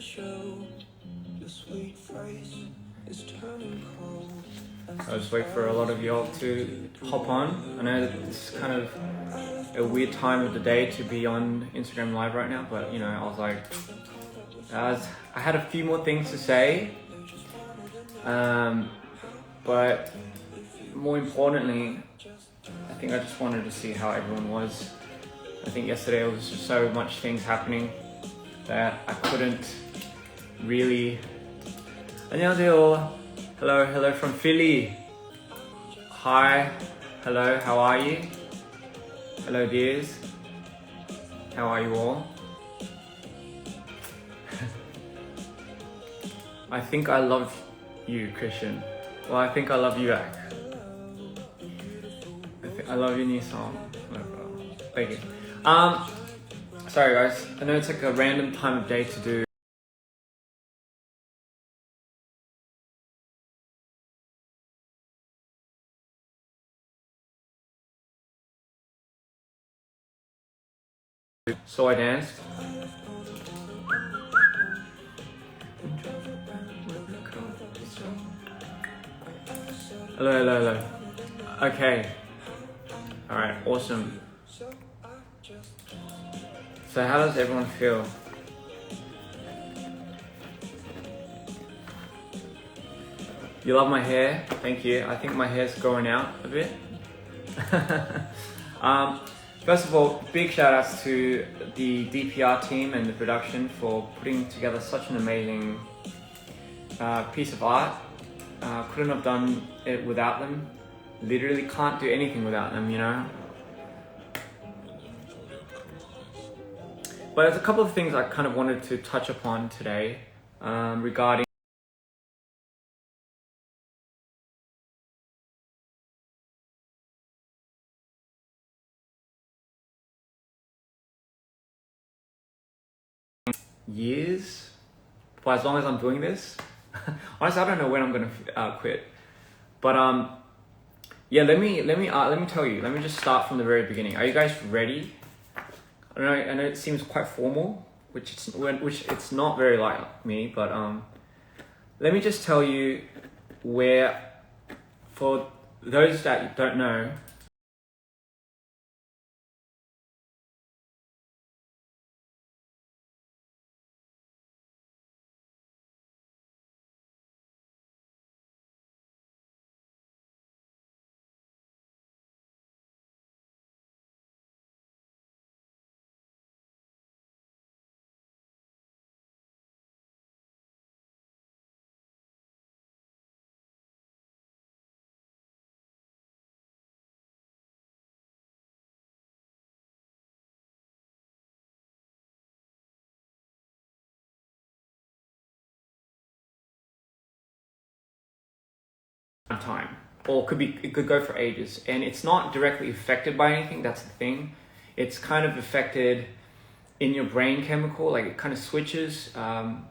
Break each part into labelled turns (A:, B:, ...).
A: I'll just wait for a lot of y'all to hop on. I know that it's kind of a weird time of the day to be on Instagram Live right now, but you know, I was like, I had a few more things to say, but more importantly, I think I just wanted to see how everyone was. I think yesterday there was just so much things happening that I couldn't really. 안녕하세요. Hello from Philly. Hi, hello, how are you? Hello dears. How are you all? I think I love you, Christian. Well, I think I love you back. I love your new song. Thank you. Sorry guys, I know it's like a random time of day to do So I danced. Hello. Okay. Alright, awesome. So how does everyone feel? You love my hair? Thank you. I think my hair's growing out a bit. First of all, big shout outs to the DPR team and the production for putting together such an amazing piece of art. Couldn't have done it without them. Literally can't do anything without them, you know? But there's a couple of things I kind of wanted to touch upon today regarding years, for as long as I'm doing this. Honestly, I don't know when I'm gonna quit. But yeah, let me tell you. Let me just start from the very beginning. Are you guys ready? I know it seems quite formal, which it's not very like me. But let me just tell you where, for those that don't know. Time, or it could go for ages, and it's not directly affected by anything. That's the thing. It's kind of affected in your brain chemical, like it kind of switches. I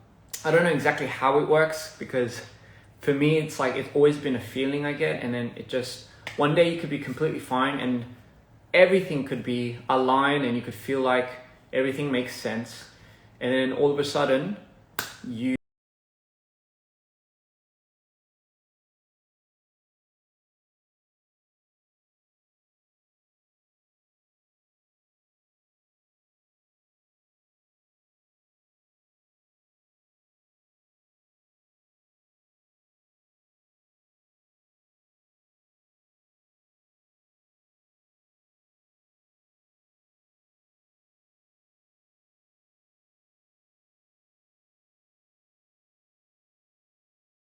A: don't know exactly how it works, because for me it's like it's always been a feeling I get, and then it just one day you could be completely fine and everything could be aligned and you could feel like everything makes sense, and then all of a sudden you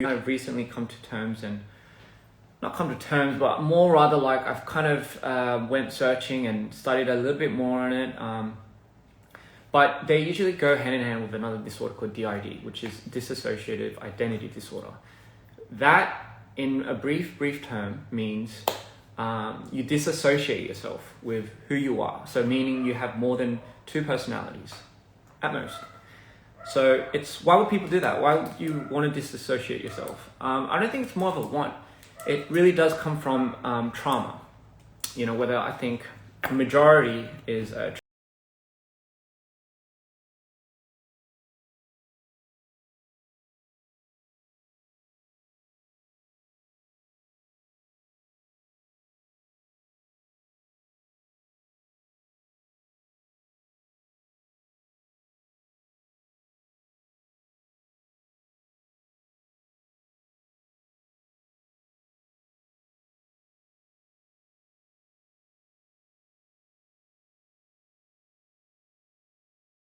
A: I've recently come to terms, and not come to terms, but more rather like I've kind of went searching and studied a little bit more on it. But they usually go hand in hand with another disorder called DID, which is dissociative identity disorder. That, in a brief term, means you disassociate yourself with who you are. So meaning you have more than two personalities, at most. So why would people do that? Why would you want to disassociate yourself? I don't think it's more of a want. It really does come from trauma. You know, whether I think the majority is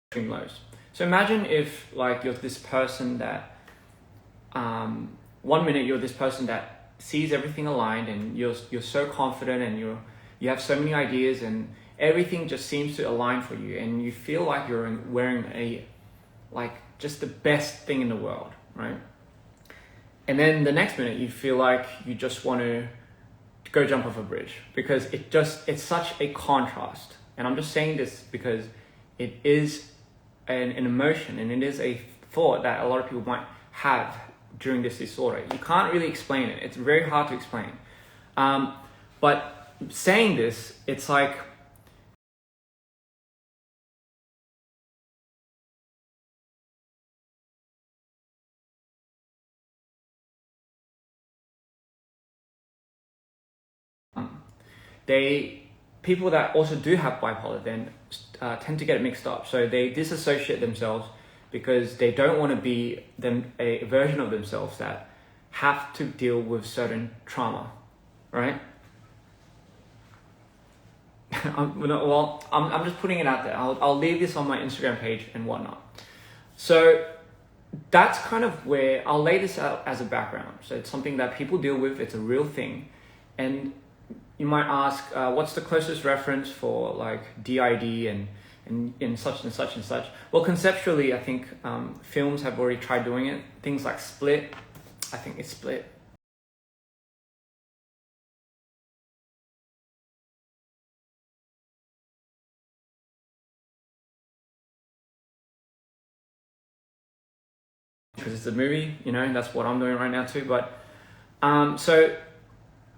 A: extreme lows. So imagine if like you're this person that 1 minute you're this person that sees everything aligned and you're so confident and you have so many ideas and everything just seems to align for you and you feel like you're wearing a like just the best thing in the world, right? And then the next minute you feel like you just want to go jump off a bridge because it's such a contrast. And I'm just saying this because it is an emotion and it is a thought that a lot of people might have during this disorder. You can't really explain it. It's very hard to explain. But saying this, it's like they people that also do have bipolar then tend to get it mixed up. So they disassociate themselves because they don't want to be a version of themselves that have to deal with certain trauma, right? I'm just putting it out there. I'll leave this on my Instagram page and whatnot. So that's kind of where I'll lay this out as a background. So it's something that people deal with. It's a real thing. And you might ask, what's the closest reference for like DID and such and such and such? Well, conceptually, I think films have already tried doing it. Things like Split. I think it's Split. Because it's a movie, and that's what I'm doing right now too. But so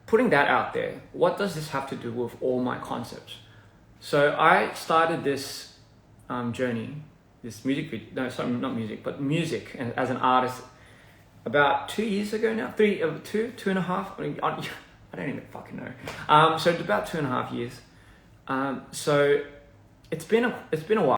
A: putting that out there, what does this have to do with all my concepts? So I started this journey, this music video, no, sorry, not music, but music and as an artist about 2 years ago now, two and a half. I mean, I don't even fucking know. So it's about 2.5 years. So it's been a while.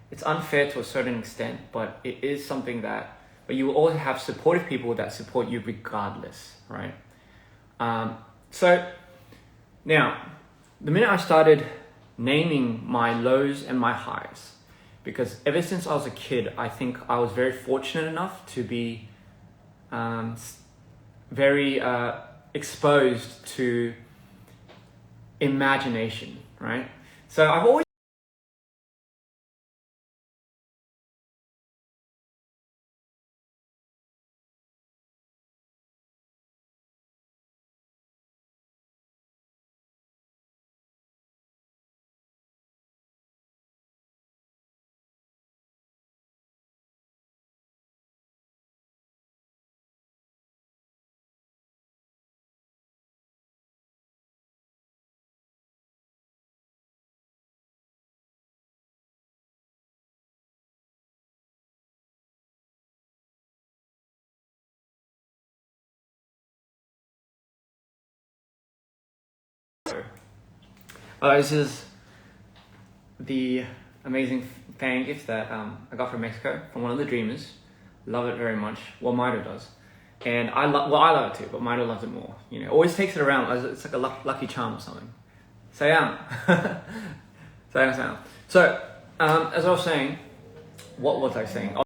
A: It's unfair to a certain extent, but it is something but you will always have supportive people that support you regardless, right? So now, the minute I started naming my lows and my highs, because ever since I was a kid, I think I was very fortunate enough to be very exposed to imagination, right? So I've always This is the amazing fan gift that I got from Mexico from one of the dreamers. Love it very much. Well, Mito does. And I love it too, but Mito loves it more. You know, always takes it around. It's like a lucky charm or something. Sayang. Sayang. So, as I was saying, what was I saying?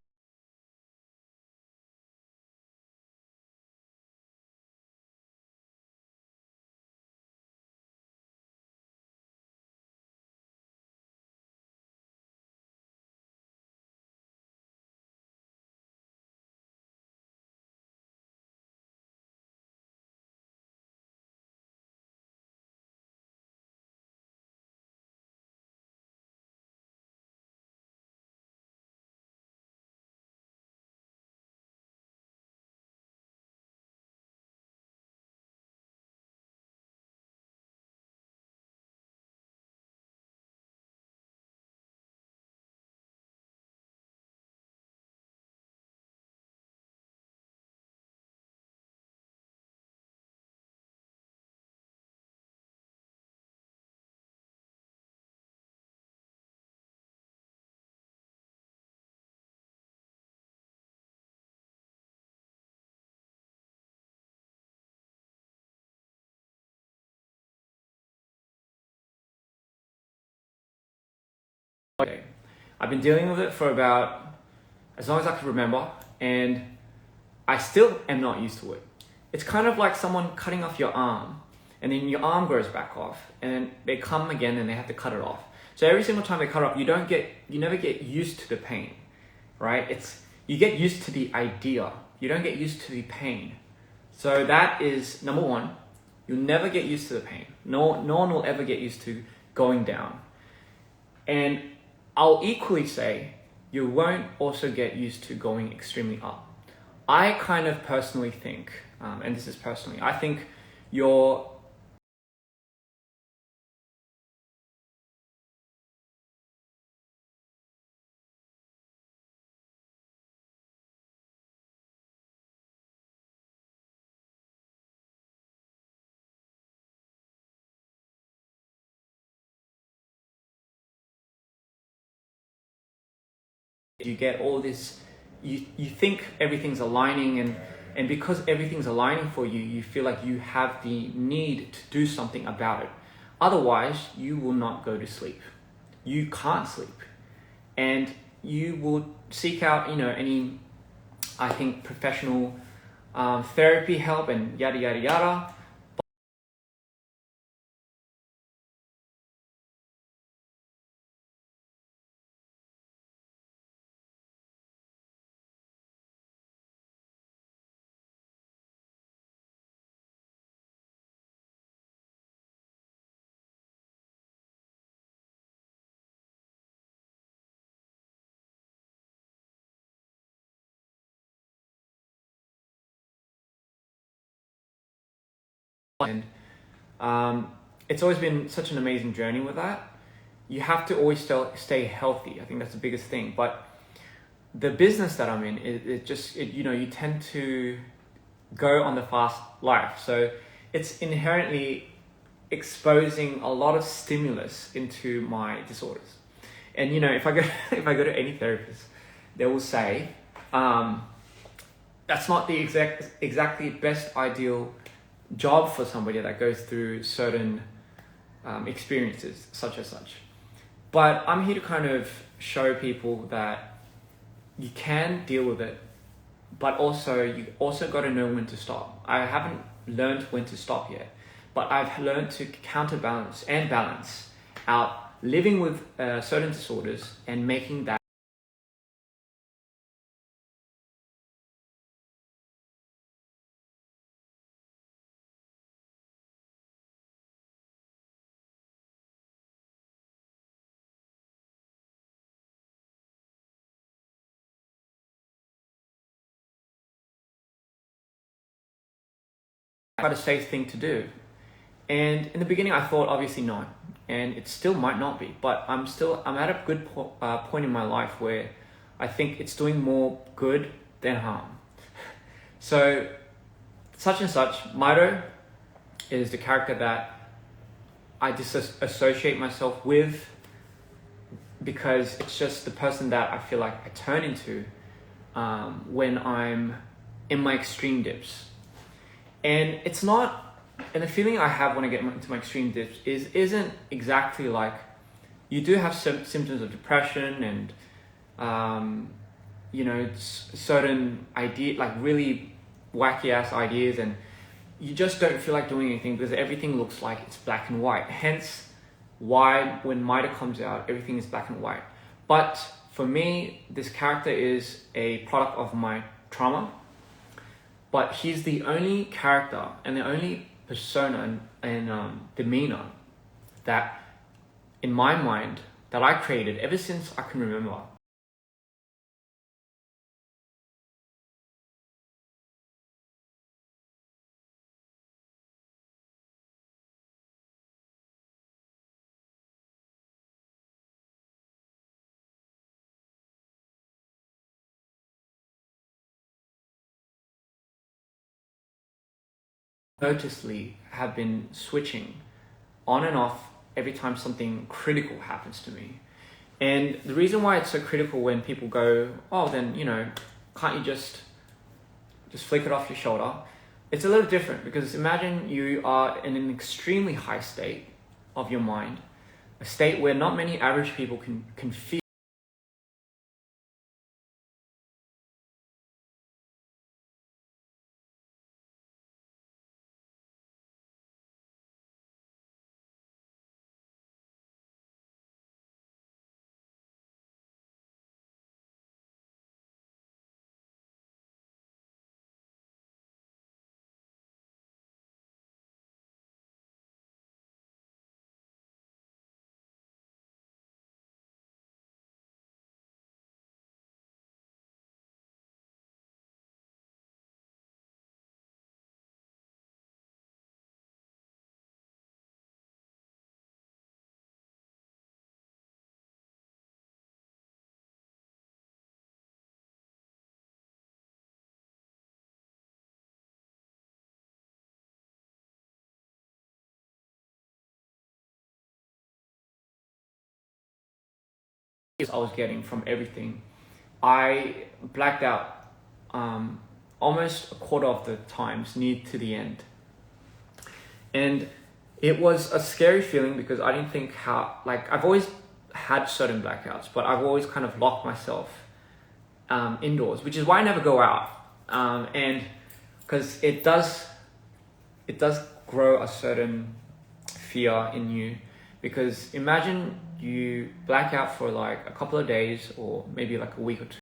A: Okay. I've been dealing with it for about as long as I can remember, and I still am not used to it. It's kind of like someone cutting off your arm, and then your arm grows back off, and then they come again and they have to cut it off. So every single time they cut it off, you never get used to the pain, right? You get used to the idea. You don't get used to the pain. So that is number one. You'll never get used to the pain. No one will ever get used to going down. And I'll equally say you won't also get used to going extremely up. I kind of personally think, and this is personally, I think you get all this, you think everything's aligning, and because everything's aligning for you, you feel like you have the need to do something about it. Otherwise, you will not go to sleep. You can't sleep. And you will seek out, any, I think, professional therapy help and yada, yada, yada. And it's always been such an amazing journey with that. You have to always stay healthy. I think that's the biggest thing. But the business that I'm in, you tend to go on the fast life. So it's inherently exposing a lot of stimulus into my disorders. And if I go if I go to any therapist, they will say that's not the exactly best ideal job for somebody that goes through certain experiences such as such. But I'm here to kind of show people that you can deal with it, but also you also got to know when to stop. I haven't learned when to stop yet, but I've learned to counterbalance and balance out living with certain disorders and making that quite a safe thing to do. And in the beginning, I thought obviously not, and it still might not be. But I'm at a good point in my life where I think it's doing more good than harm. So, such and such, Mito is the character that I disassociate myself with, because it's just the person that I feel like I turn into when I'm in my extreme dips. And it's not, and the feeling I have when I get into my extreme dips isn't exactly like, you do have some symptoms of depression and certain idea, like really wacky ass ideas, and you just don't feel like doing anything because everything looks like it's black and white. Hence why when Mida comes out, everything is black and white. But for me, this character is a product of my trauma, but he's the only character and the only persona and demeanor that, in my mind, that I created ever since I can remember. Noticeably have been switching on and off every time something critical happens to me. And the reason why it's so critical when people go, oh, then, can't you just flick it off your shoulder? It's a little different, because imagine you are in an extremely high state of your mind, a state where not many average people can feel. I was getting from everything, I blacked out almost a quarter of the times near to the end. And it was a scary feeling because I didn't think how, like, I've always had certain blackouts, but I've always kind of locked myself indoors, which is why I never go out. And because it does grow a certain fear in you, because imagine you black out for like a couple of days or maybe like a week or two.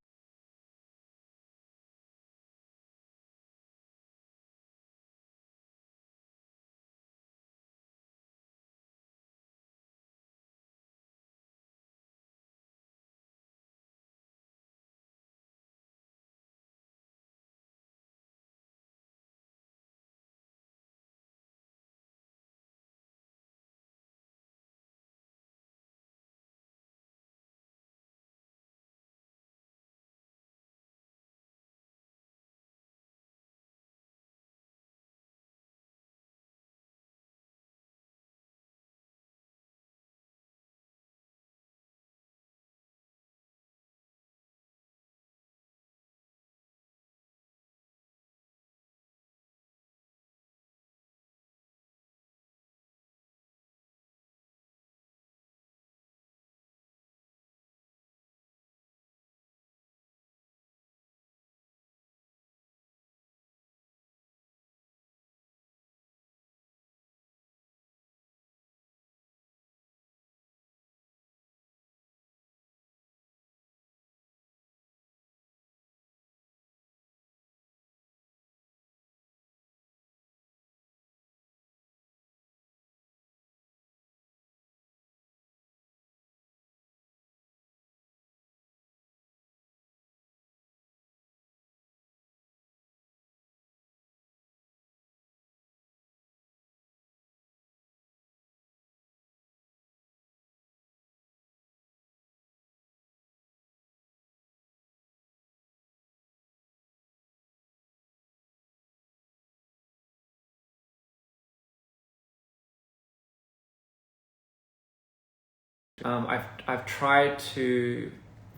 A: I've tried to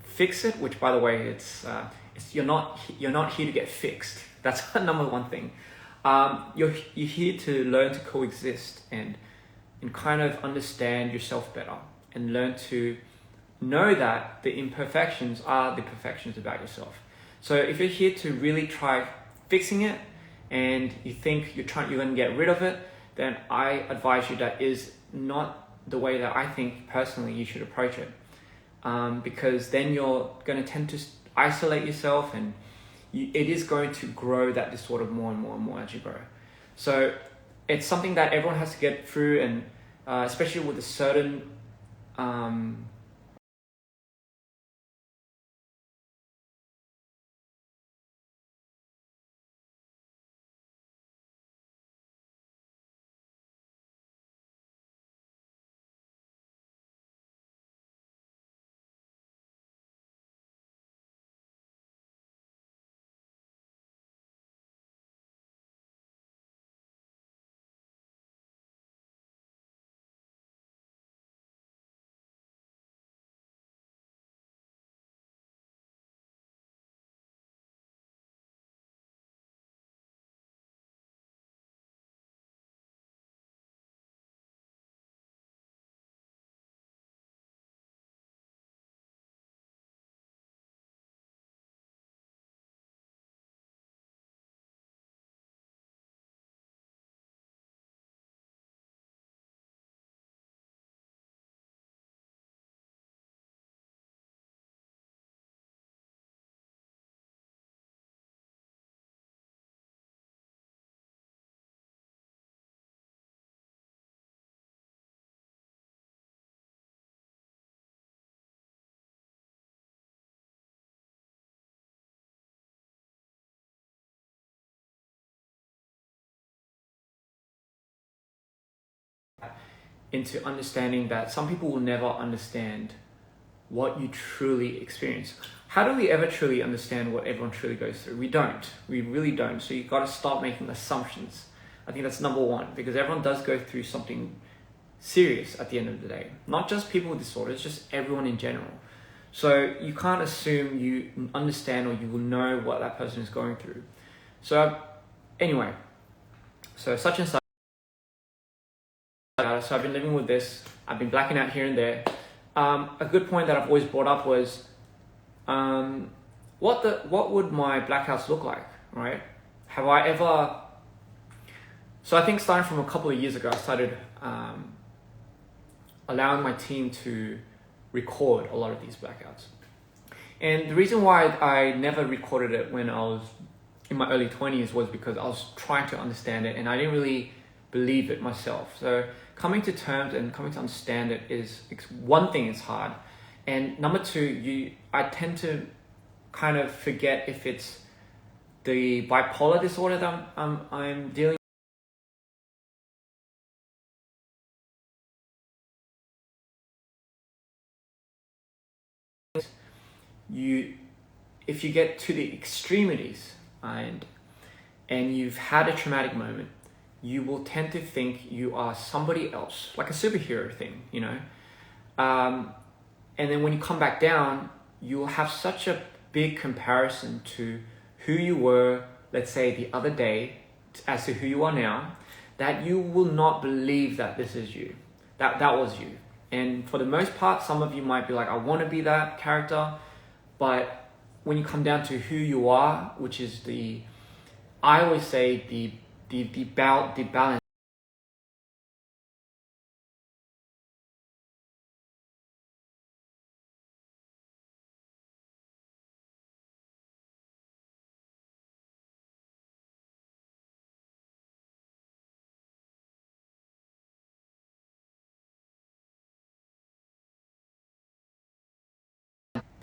A: fix it, which by the way, it's you're not here to get fixed. That's number one thing. You're here to learn to coexist and kind of understand yourself better and learn to know that the imperfections are the perfections about yourself. So if you're here to really try fixing it and you think you're going to get rid of it, then I advise you that is not the way that I think personally you should approach it. Because then you're going to tend to isolate yourself, and it is going to grow that disorder more and more and more as you grow. So it's something that everyone has to get through, and especially with a certain into understanding that some people will never understand what you truly experience. How do we ever truly understand what everyone truly goes through? We don't. We really don't. So you've got to start making assumptions. I think that's number one, because everyone does go through something serious at the end of the day. Not just people with disorders, just everyone in general. So you can't assume you understand or you will know what that person is going through. So anyway, so such and such. So I've been living with this. I've been blacking out here and there. A good point that I've always brought up was, what would my blackouts look like, right? Have I ever? So I think starting from a couple of years ago, I started allowing my team to record a lot of these blackouts. And the reason why I never recorded it when I was in my early 20s was because I was trying to understand it and I didn't really believe it myself. So coming to terms and coming to understand it is one thing, it's hard. And number two, I tend to kind of forget if it's the bipolar disorder that I'm dealing with. If you get to the extremities and you've had a traumatic moment, you will tend to think you are somebody else, like a superhero thing, you know? And then when you come back down, you'll have such a big comparison to who you were, let's say the other day, as to who you are now, that you will not believe that this is you, that was you. And for the most part, some of you might be like, I want to be that character, but when you come down to who you are, which is I always say the balance.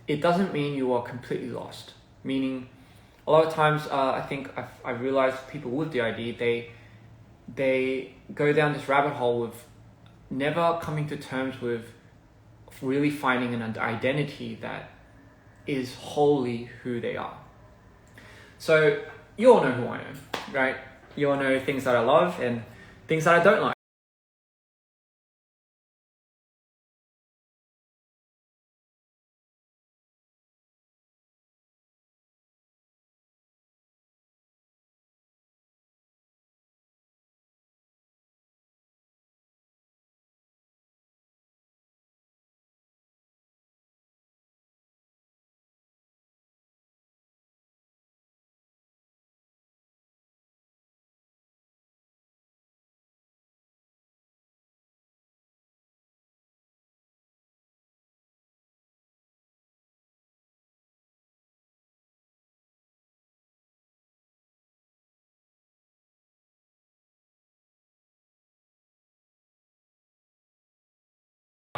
A: It doesn't mean you are completely lost. Meaning, a lot of times, I think I've realized people with DID, they go down this rabbit hole with never coming to terms with really finding an identity that is wholly who they are. So you all know who I am, right? You all know things that I love and things that I don't like.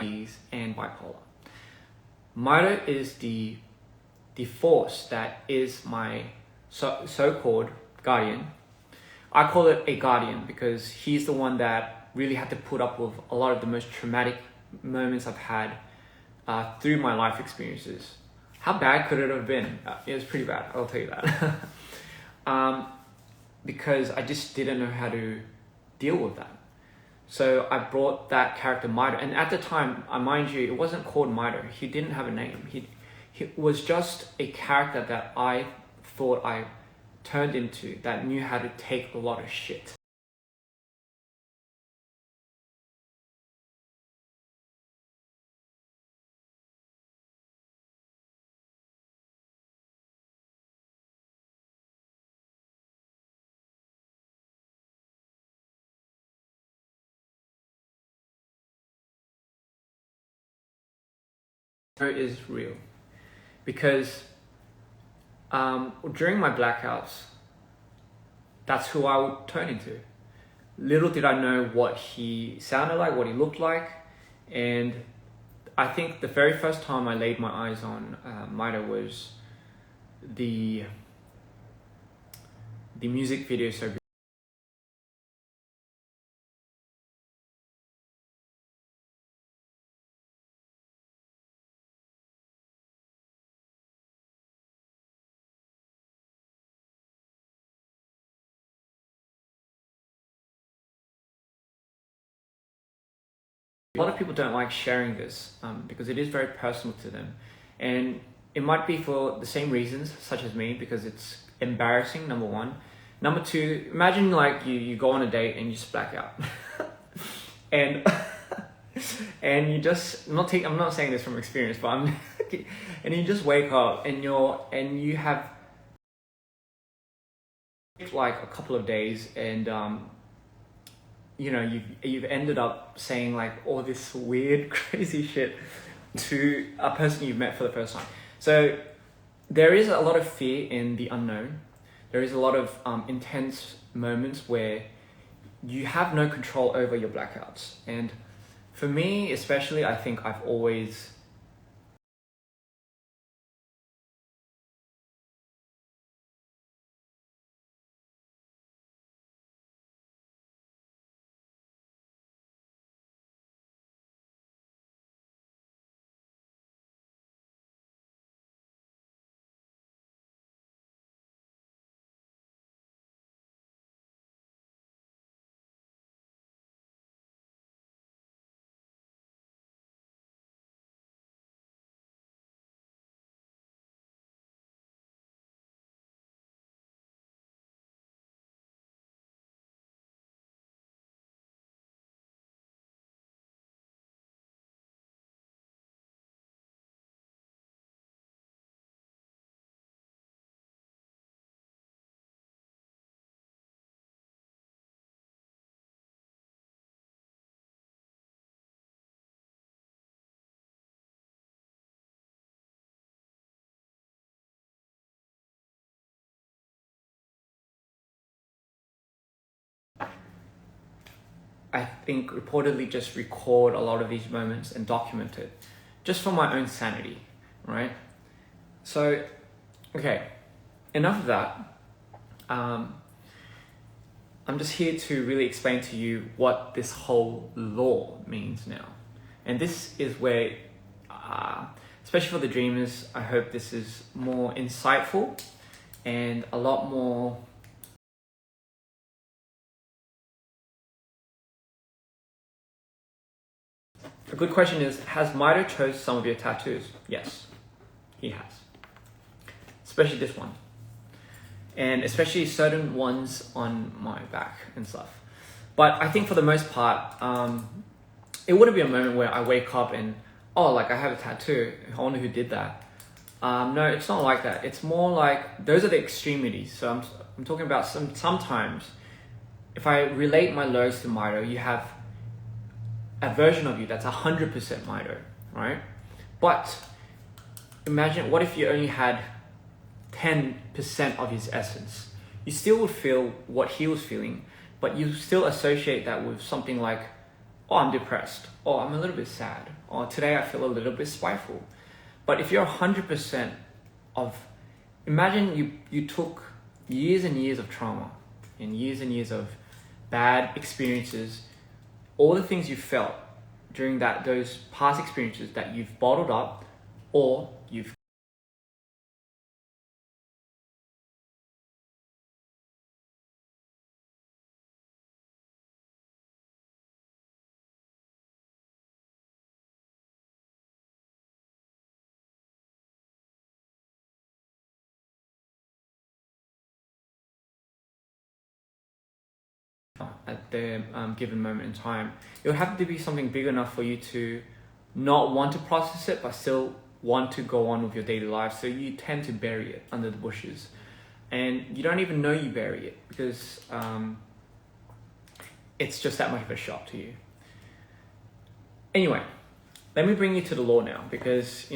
A: and bipolar. Mito is the force that is my so-called guardian. I call it a guardian because he's the one that really had to put up with a lot of the most traumatic moments I've had through my life experiences. How bad could it have been? It was pretty bad, I'll tell you that. Because I just didn't know how to deal with that. So I brought that character Mito, and at the time, mind you, it wasn't called Mito. He didn't have a name. He was just a character that I thought I turned into, that knew how to take a lot of shit. Is real because during my blackouts, that's who I would turn into. Little did I know what he sounded like, what he looked like, and I think the very first time I laid my eyes on Mito was the music video So Good. A lot of people don't like sharing this because it is very personal to them, and it might be for the same reasons, such as me, because it's embarrassing, number one. Number two, imagine like you go on a date and you just black out. and and you just, I'm not saying this from experience, but and you just wake up and you have like a couple of days, and you've ended up saying like all this weird, crazy shit to a person you've met for the first time. So there is a lot of fear in the unknown. There is a lot of intense moments where you have no control over your blackouts. And for me, especially, I think I've always I think reportedly just record a lot of these moments and document it just for my own sanity, right? So, okay, enough of that. I'm just here to really explain to you what this whole law means now. And this is where, especially for the dreamers, I hope this is more insightful and a lot more A good question is, has Mito chose some of your tattoos? Yes, he has. Especially this one. And especially certain ones on my back and stuff. But I think for the most part, it wouldn't be a moment where I wake up and, oh, like I have a tattoo. I wonder who did that. No, it's not like that. It's more like, those are the extremities. So I'm talking about sometimes, if I relate my lows to Mito, you have a version of you that's 100% Mito, right? But imagine, what if you only had 10% of his essence? You still would feel what he was feeling, but you still associate that with something like, oh, I'm depressed, or I'm a little bit sad, or today I feel a little bit spiteful. But if you're 100% of, imagine you took years and years of trauma and years of bad experiences, all the things you felt during those past experiences that you've bottled up, or you've at the given moment in time, it would have to be something big enough for you to not want to process it, but still want to go on with your daily life. So you tend to bury it under the bushes, and you don't even know you bury it because it's just that much of a shock to you. Anyway, let me bring you to the law now, because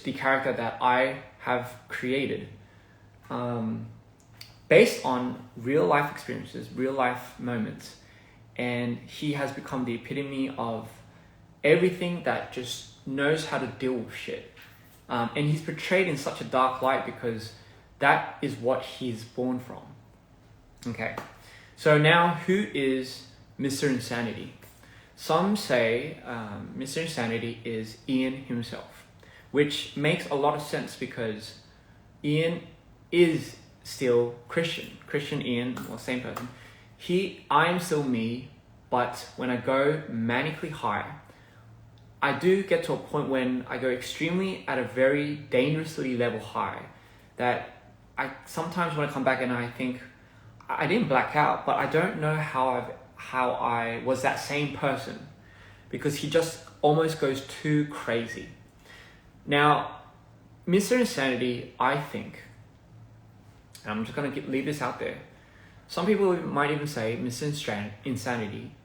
A: the character that I have created, based on real life experiences, real life moments, and he has become the epitome of everything that just knows how to deal with shit. And he's portrayed in such a dark light because that is what he's born from. Okay, so now who is Mr. Insanity? Some say Mr. Insanity is Ian himself, which makes a lot of sense because Ian is still Christian Ian, well, same person. I am still me, but when I go manically high, I do get to a point when I go extremely at a very dangerously level high that I sometimes when I come back and I think I didn't black out, but I don't know how I was that same person, because he just almost goes too crazy. Now, Mr. Insanity, I think, and I'm just going to leave this out there, some people might even say Mr. Insanity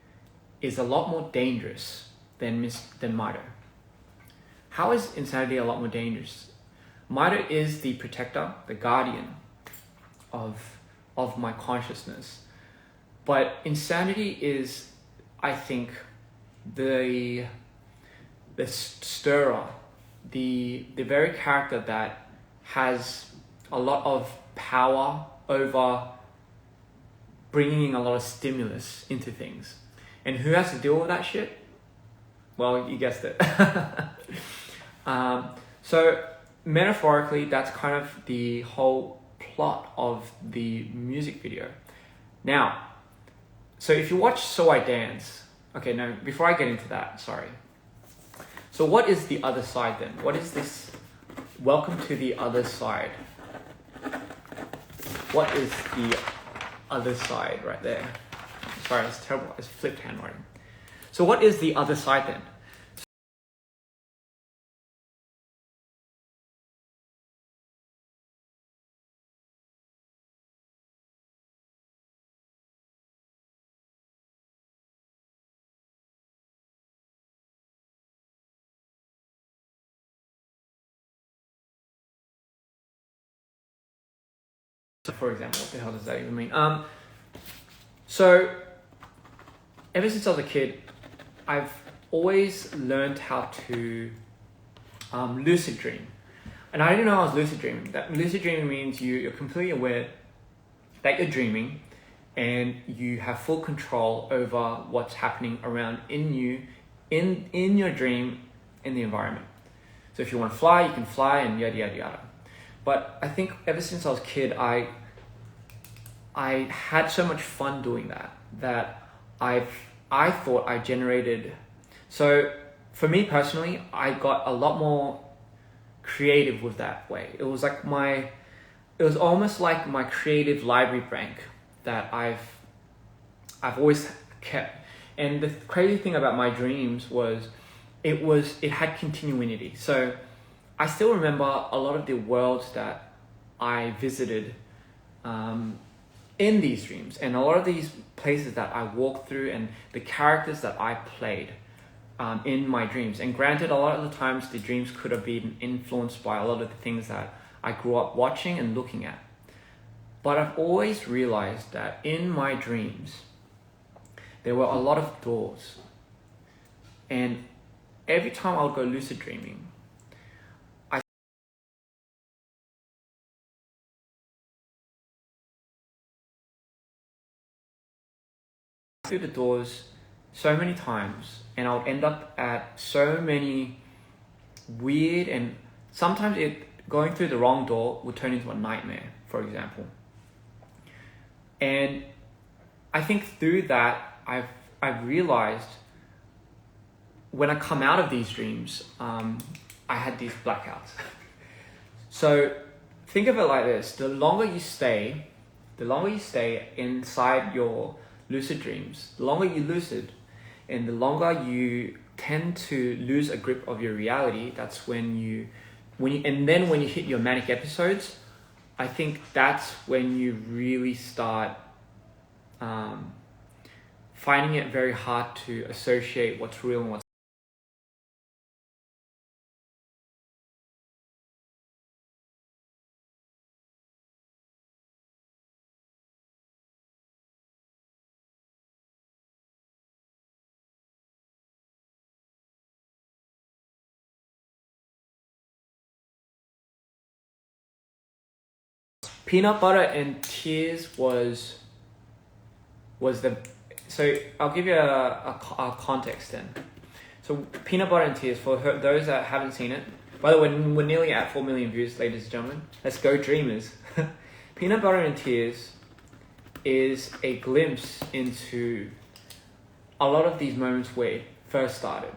A: is a lot more dangerous than Mido. How is Insanity a lot more dangerous? Mido is the protector, the guardian of my consciousness. But Insanity is, I think, the stirrer, the very character that has a lot of power over bringing a lot of stimulus into things. And who has to deal with that shit? Well, you guessed it. So metaphorically, that's kind of the whole plot of the music video. Now, so if you watch So I Dance, okay, no, before I get into that, sorry. So what is the other side then? What is this? Welcome to the other side. What is the other side right there? Sorry, it's terrible. It's flipped handwriting. So what is the other side then? For example, what the hell does that even mean? So ever since I was a kid, I've always learned how to lucid dream. And I didn't know I was lucid dreaming. That lucid dreaming means you're completely aware that you're dreaming and you have full control over what's happening around in you, in your dream, in the environment. So if you want to fly, you can fly and yada, yada, yada. But I think ever since I was a kid, I had so much fun doing that I thought I generated. So for me personally, I got a lot more creative with that way. It was almost like my creative library bank that I've always kept. And the crazy thing about my dreams was it had continuity. So I still remember a lot of the worlds that I visited in these dreams, and a lot of these places that I walked through, and the characters that I played in my dreams. And granted, a lot of the times the dreams could have been influenced by a lot of the things that I grew up watching and looking at. But I've always realized that in my dreams, there were a lot of doors. And every time I would go lucid dreaming, through the doors so many times, and I would end up at so many weird, and sometimes going through the wrong door would turn into a nightmare, for example. And I think through that, I've realized when I come out of these dreams, I had these blackouts. So think of it like this: the longer you stay inside your lucid dreams, the longer you lucid, and the longer you tend to lose a grip of your reality, that's when you hit your manic episodes, I think that's when you really start finding it very hard to associate what's real and what's Peanut Butter and Tears was the. So I'll give you a context then. So Peanut Butter and Tears, for those that haven't seen it, by the way, we're nearly at 4 million views, ladies and gentlemen. Let's go Dreamers. Peanut Butter and Tears is a glimpse into a lot of these moments where it first started.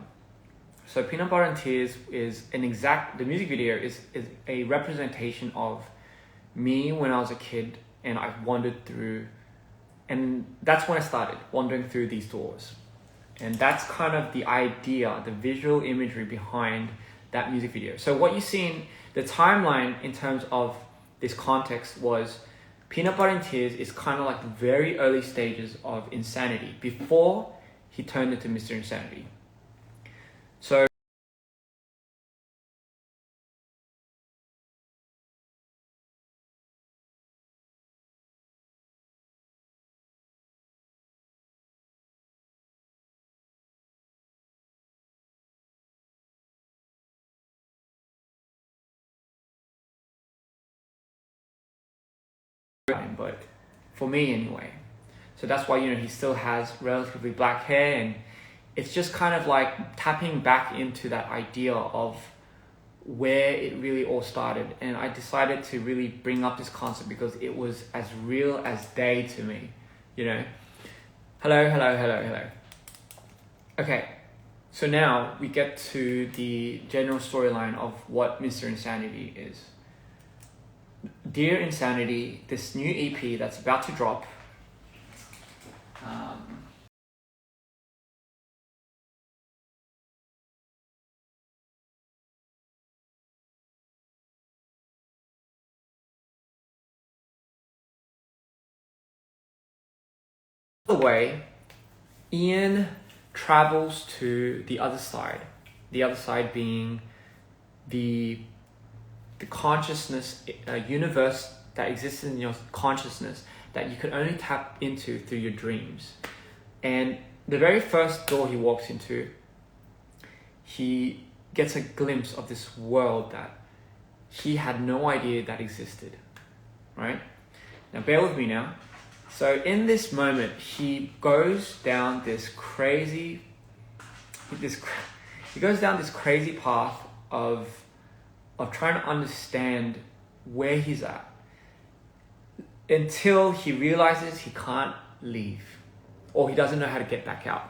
A: So Peanut Butter and Tears is the music video is a representation of me when I was a kid, and I wandered through, and that's when I started wandering through these doors. And that's kind of the idea, the visual imagery behind that music video. So what you see in the timeline in terms of this context was Peanut Butter and Tears is kind of like the very early stages of Insanity before he turned into Mr. Insanity. So but for me anyway. So that's why, he still has relatively black hair, and it's just kind of like tapping back into that idea of where it really all started. And I decided to really bring up this concept because it was as real as day to me, Hello. Okay, so now we get to the general storyline of what Mr. Insanity is. Dear Insanity, this new EP that's about to drop, the way Ian travels to the other side being the consciousness universe that exists in your consciousness that you could only tap into through your dreams. And the very first door he walks into, he gets a glimpse of this world that he had no idea that existed, right? Now bear with me now. So in this moment, he goes down this crazy path of trying to understand where he's at, until he realizes he can't leave, or he doesn't know how to get back out.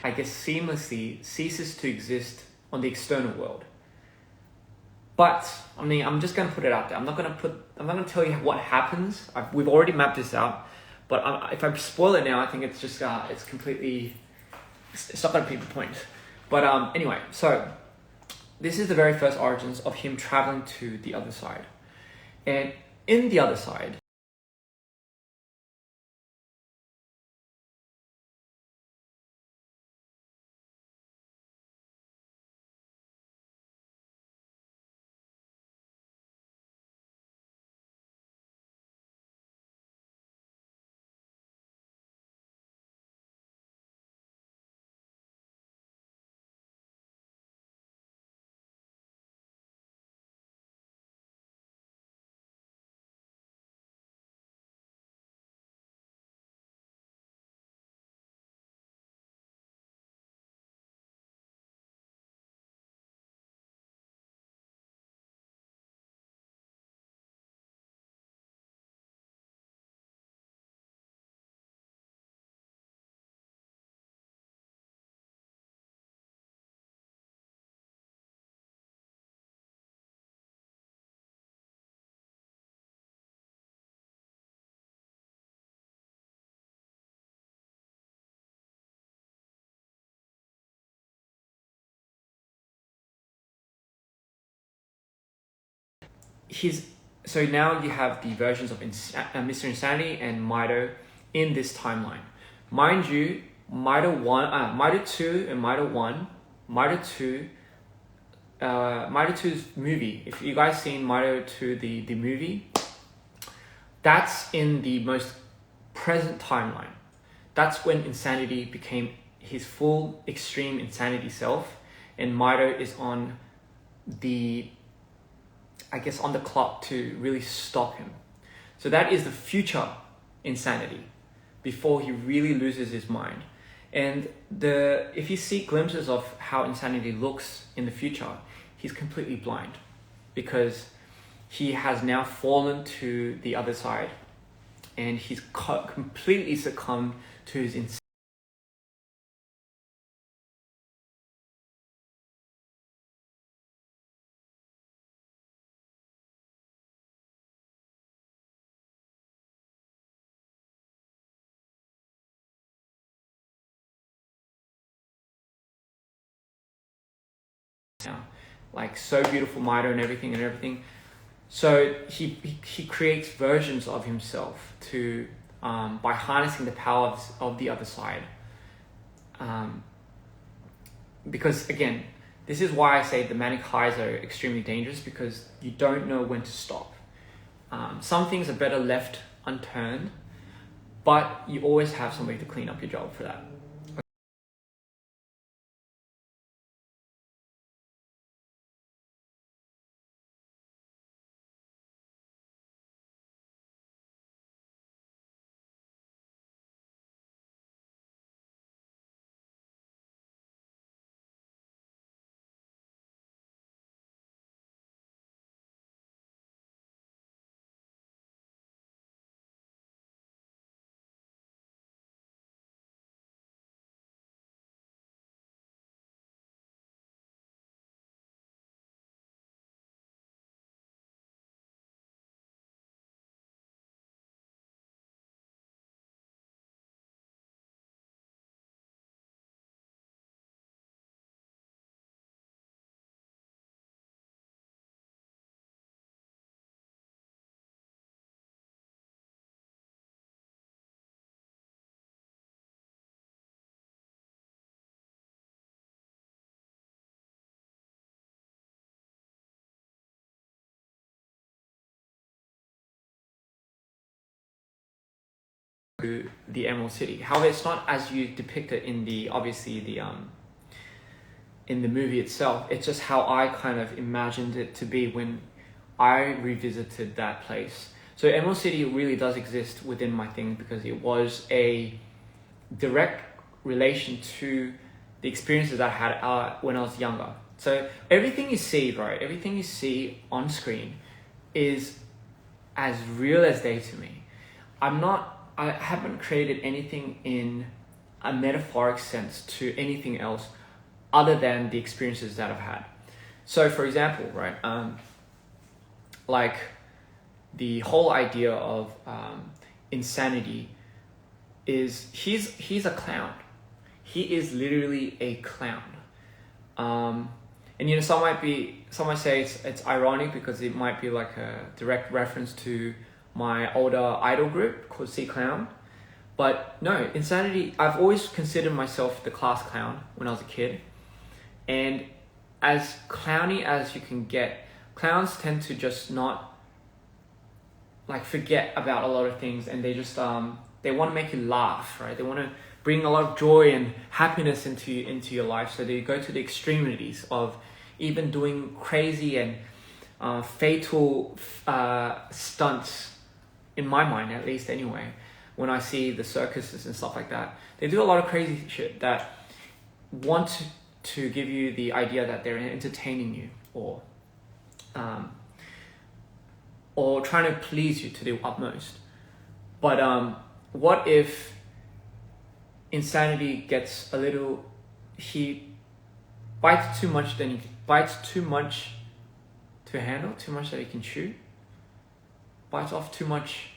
A: I guess seamlessly ceases to exist on the external world. But I mean, I'm just going to put it out there. I'm not going to tell you what happens. We've already mapped this out. But if I spoil it now, I think it's just it's not going to be the point. But anyway, so this is the very first origins of him traveling to the other side, and in the other side, so now you have the versions of Mr. Insanity and Mido in this timeline. Mind you, Mido 2 and Mido 1, Mido 2, Mido 2's movie, if you guys seen Mido 2, the movie, that's in the most present timeline. That's when Insanity became his full extreme insanity self, and Mido is on the clock to really stop him. So that is the future Insanity, before he really loses his mind. And if you see glimpses of how Insanity looks in the future, he's completely blind, because he has now fallen to the other side, and he's completely succumbed to his insanity. Now, like so beautiful Mido and everything. So he creates versions of himself to by harnessing the power of the other side. Because again, this is why I say the manic highs are extremely dangerous, because you don't know when to stop. Some things are better left unturned, but you always have somebody to clean up your job for that. to the Emerald City. However, it's not as you depict it in the in the movie itself. It's just how I kind of imagined it to be when I revisited that place. So Emerald City really does exist within my thing because it was a direct relation to the experiences I had when I was younger. So everything you see, right, everything you see on screen is as real as day to me. I haven't created anything in a metaphoric sense to anything else other than the experiences that I've had. So for example, right, like the whole idea of insanity is he's a clown. He is literally a clown. And you know, some might say it's ironic because it might be like a direct reference to my older idol group called C Clown. But no, insanity, I've always considered myself the class clown when I was a kid. And as clowny as you can get, clowns tend to just not like forget about a lot of things, and they just they want to make you laugh, right? They want to bring a lot of joy and happiness into your life. So they go to the extremities of even doing crazy and fatal stunts, in my mind at least anyway. When I see the circuses and stuff like that, they do a lot of crazy shit that want to give you the idea that they're entertaining you or trying to please you to the utmost. But what if insanity gets a little, he bites too much, then he bites too much to handle, too much that he can chew, bites off too much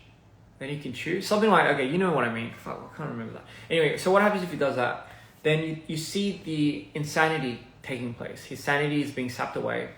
A: then he can chew, something like, okay, you know what I mean. Fuck, I can't remember that. Anyway, so what happens if he does that? Then you see the insanity taking place. His sanity is being sapped away.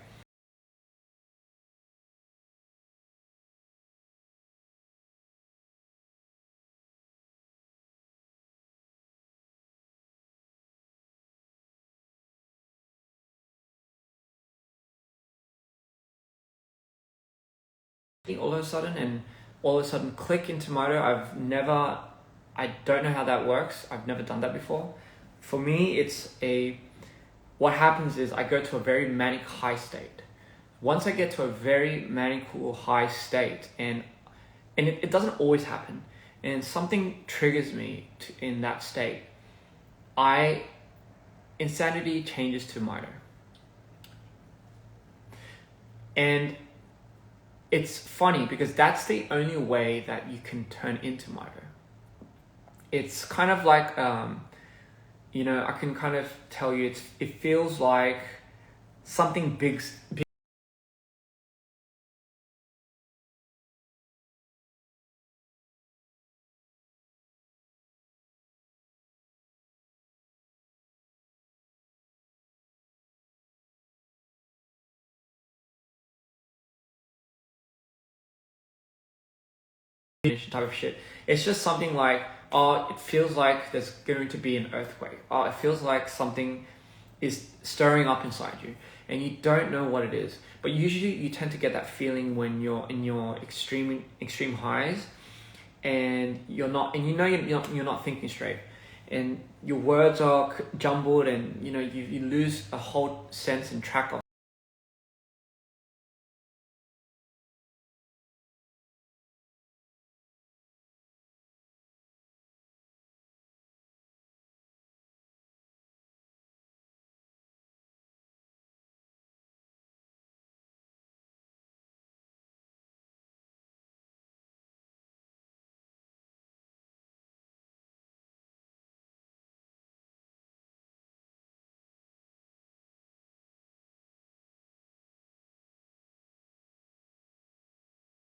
A: All of a sudden, and all of a sudden click into Moto. I don't know how that works. I've never done that before. For me, what happens is I go to a very manic high state. Once I get to a very maniacal high state, and it doesn't always happen, and something triggers me in that state, insanity changes to Moto. And it's funny because that's the only way that you can turn into Moto. It's kind of like, you know, I can kind of tell you, it feels like something big type of shit. It's just something like, oh, it feels like there's going to be an earthquake. Oh, it feels like something is stirring up inside you and you don't know what it is. But usually you tend to get that feeling when you're in your extreme highs and you're not thinking straight and your words are jumbled, and you know you lose a whole sense and track of.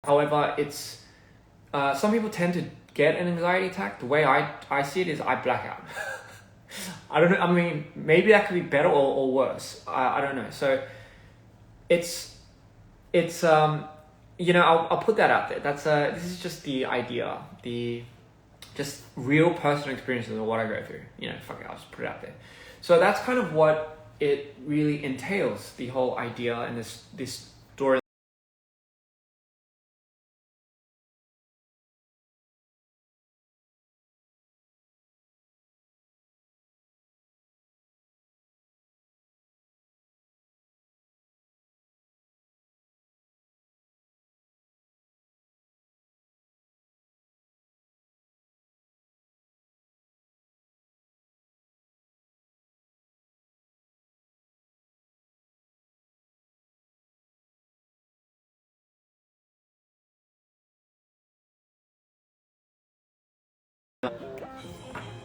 A: However, it's some people tend to get an anxiety attack. The way I see it is I black out. I don't know. I mean, maybe that could be better or worse. I don't know. So it's you know, I'll put that out there. This is just the idea, just real personal experiences of what I go through. You know, fuck it, I'll just put it out there. So that's kind of what it really entails, the whole idea and this story.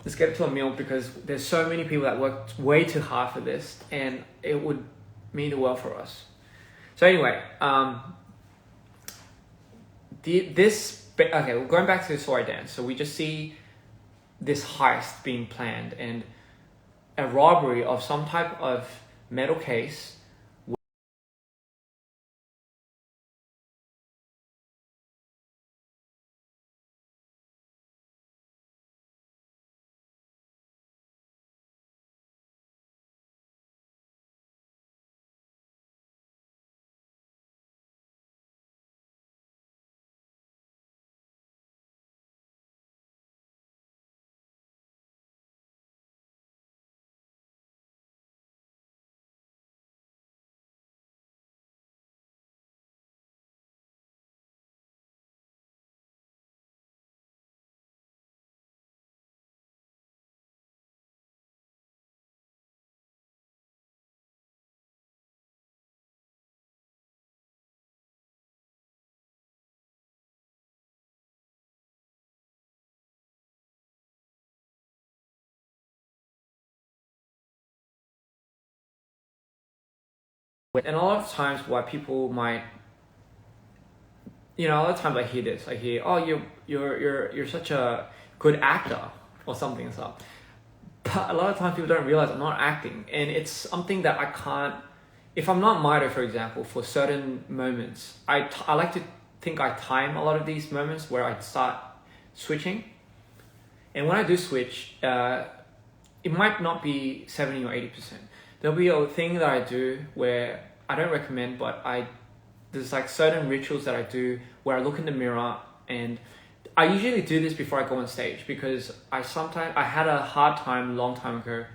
A: let's get to a meal, because there's so many people that work way too hard for this, and it would mean the world for us. So anyway, okay, going back to the Soi dance. So we just see this heist being planned and a robbery of some type of metal case. And a lot of times what people might, a lot of times I hear this. I hear, oh, you're such a good actor or something. So, but a lot of times people don't realize I'm not acting, and it's something that I can't. If I'm not Mito, for example, for certain moments, I like to think I time a lot of these moments where I start switching, and when I do switch, it might not be 70 or 80%. There'll be a thing that I do where I don't recommend, but there's like certain rituals that I do where I look in the mirror, and I usually do this before I go on stage, because I had a hard time a long time ago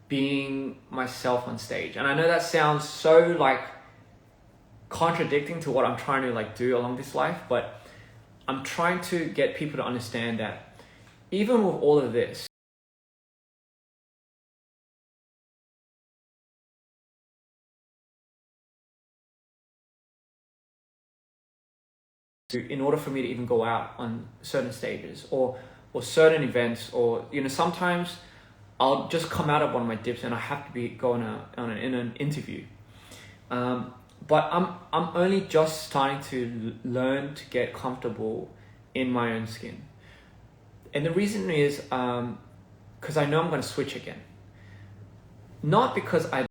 A: being myself on stage. And I know that sounds so like contradicting to what I'm trying to like do along this life, but I'm trying to get people to understand that even with all of this, in order for me to even go out on certain stages or certain events, or sometimes I'll just come out of one of my dips and I have to be going in an interview. But I'm only just starting to learn to get comfortable in my own skin, and the reason is because I know I'm going to switch again, not because I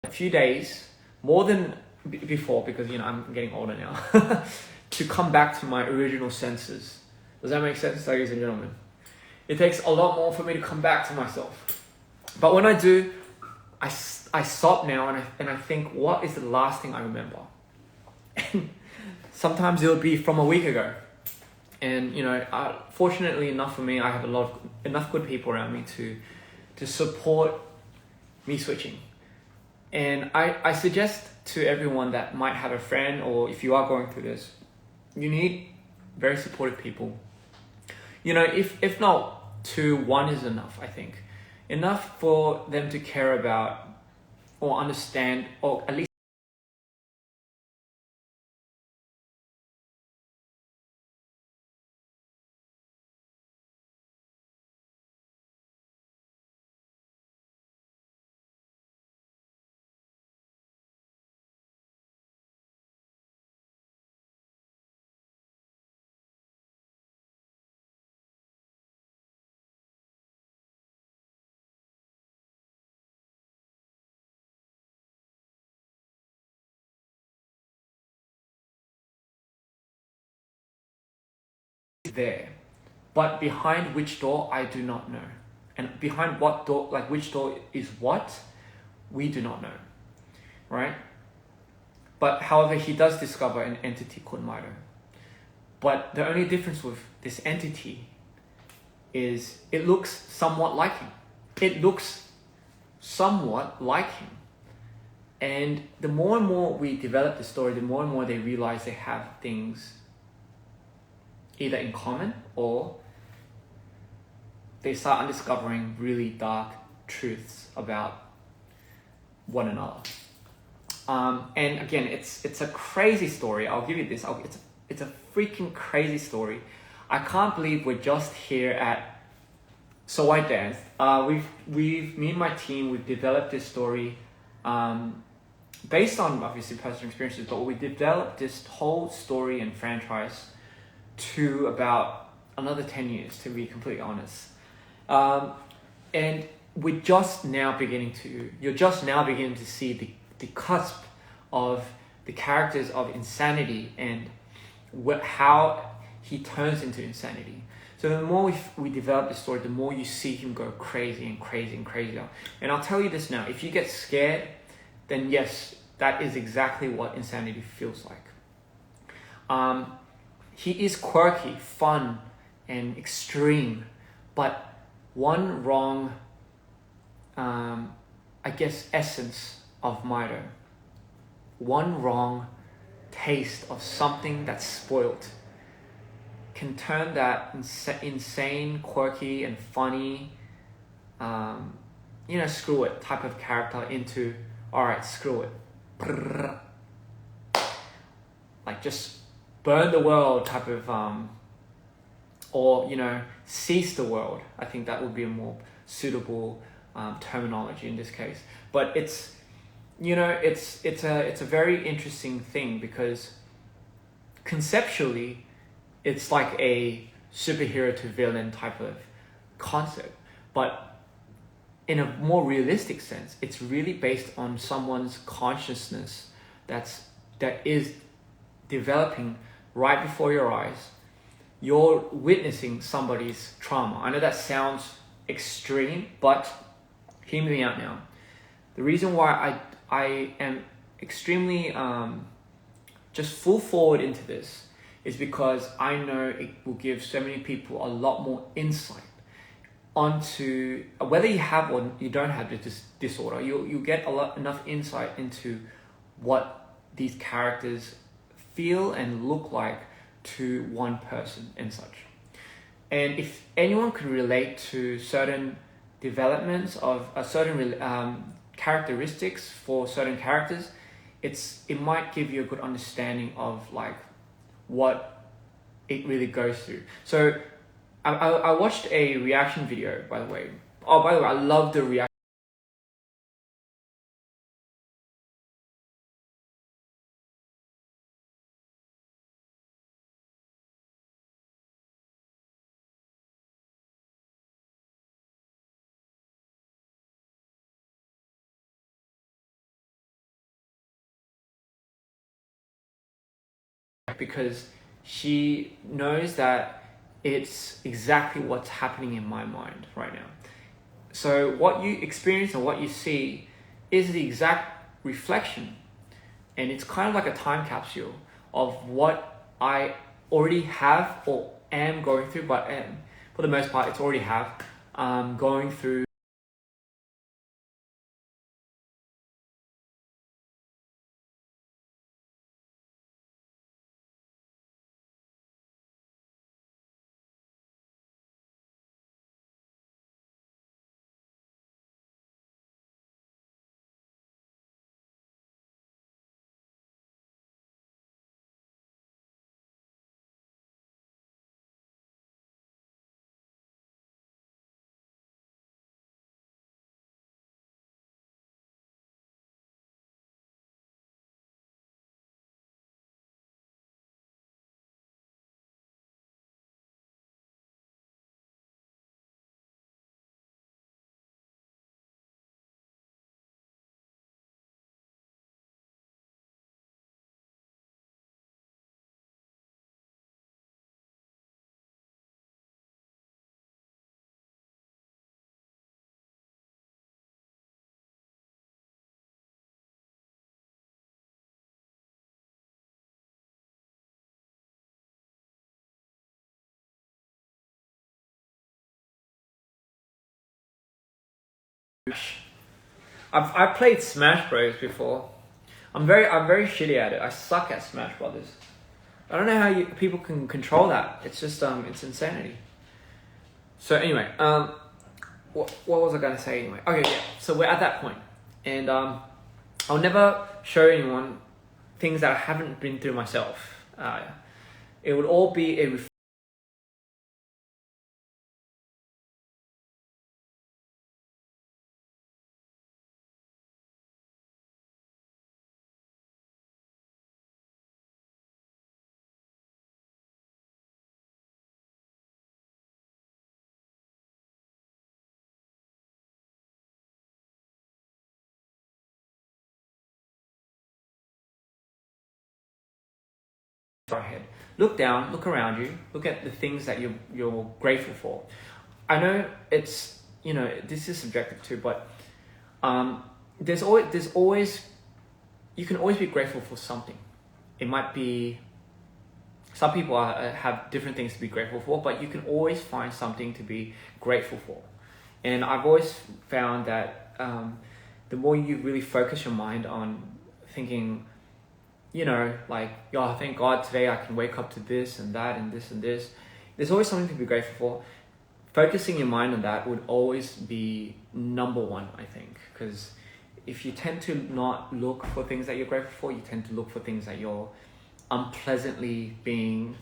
A: a few days more than before, because I'm getting older now, to come back to my original senses. Does that make sense, ladies and gentlemen? It takes a lot more for me to come back to myself. But when I do, I stop now and I think, what is the last thing I remember? And sometimes it'll be from a week ago. And fortunately enough for me, I have enough good people around me to support me switching. And I suggest to everyone that might have a friend, or if you are going through this, you need very supportive people. If not two, one is enough, I think. Enough for them to care about or understand, or at least there. But behind which door, I do not know. And behind what door, like which door is what, we do not know, right? But however, he does discover an entity called Mito. But the only difference with this entity is it looks somewhat like him. It looks somewhat like him. And the more and more we develop the story, the more and more they realize they have things either in common or they start undiscovering really dark truths about one another. And again, it's a crazy story. I'll give you this. It's a freaking crazy story. I can't believe we're just here at So White Dance. Me and my team, we've developed this story based on obviously personal experiences, but we developed this whole story and franchise to about another 10 years, to be completely honest. And you're just now beginning to see the cusp of the characters of insanity and how he turns into insanity. So the more we develop the story, the more you see him go crazy and crazy and crazier. And I'll tell you this now, if you get scared, then yes, that is exactly what insanity feels like. He is quirky, fun, and extreme, but one wrong, essence of Mito, one wrong taste of something that's spoiled can turn that insane, quirky, and funny, screw it type of character into, alright, screw it. Like just burn the world type of, cease the world. I think that would be a more suitable terminology in this case. But it's a very interesting thing because conceptually, it's like a superhero to villain type of concept. But in a more realistic sense, it's really based on someone's consciousness that is developing right before your eyes. You're witnessing somebody's trauma. I know that sounds extreme, but hear me out now. The reason why I am extremely just full forward into this is because I know it will give so many people a lot more insight onto whether you have or you don't have this disorder. You'll get enough insight into what these characters feel and look like to one person and such. And if anyone could relate to certain developments of a certain characteristics for certain characters, it might give you a good understanding of like what it really goes through. So I watched a reaction video, by the way. Oh, by the way, I love the reaction. Because she knows that it's exactly what's happening in my mind right now. So what you experience and what you see is the exact reflection, and it's kind of like a time capsule of what I already have or am going through, but for the most part it's already have going through I've played Smash Bros before. I'm very shitty at it. I suck at Smash Brothers. I don't know how people can control that. It's just it's insanity. So anyway, what was I gonna say anyway? Okay, yeah. So we're at that point, and I'll never show anyone things that I haven't been through myself. It would all be a head. Look down, look around you, look at the things that you're grateful for. I know it's this is subjective too, but there's always you can always be grateful for something. It might be some people have different things to be grateful for, but you can always find something to be grateful for. And I've always found that the more you really focus your mind on thinking, like, yo, thank God today I can wake up to this and that and this and this. There's always something to be grateful for. Focusing your mind on that would always be number one, I think. Because if you tend to not look for things that you're grateful for, you tend to look for things that you're unpleasantly being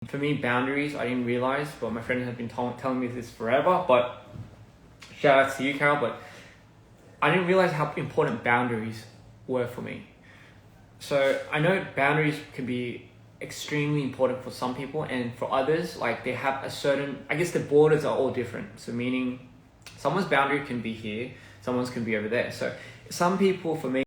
A: for me, boundaries, I didn't realize, but my friend had been telling me this forever. But shout out to you, Carol. But I didn't realize how important boundaries were for me. So I know boundaries can be extremely important for some people, and for others, like they have a certain. I guess the borders are all different. So meaning, someone's boundary can be here, someone's can be over there. So some people, for me,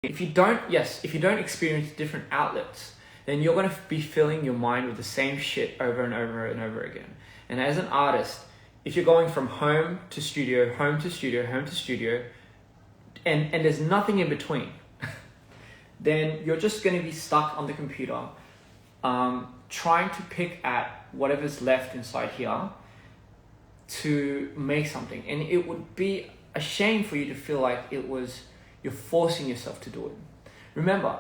A: if you don't experience different outlets, then you're going to be filling your mind with the same shit over and over and over again. And as an artist, if you're going from home to studio, home to studio, home to studio, and there's nothing in between, then you're just going to be stuck on the computer, trying to pick at whatever's left inside here to make something. And it would be a shame for you to feel like you're forcing yourself to do it. Remember,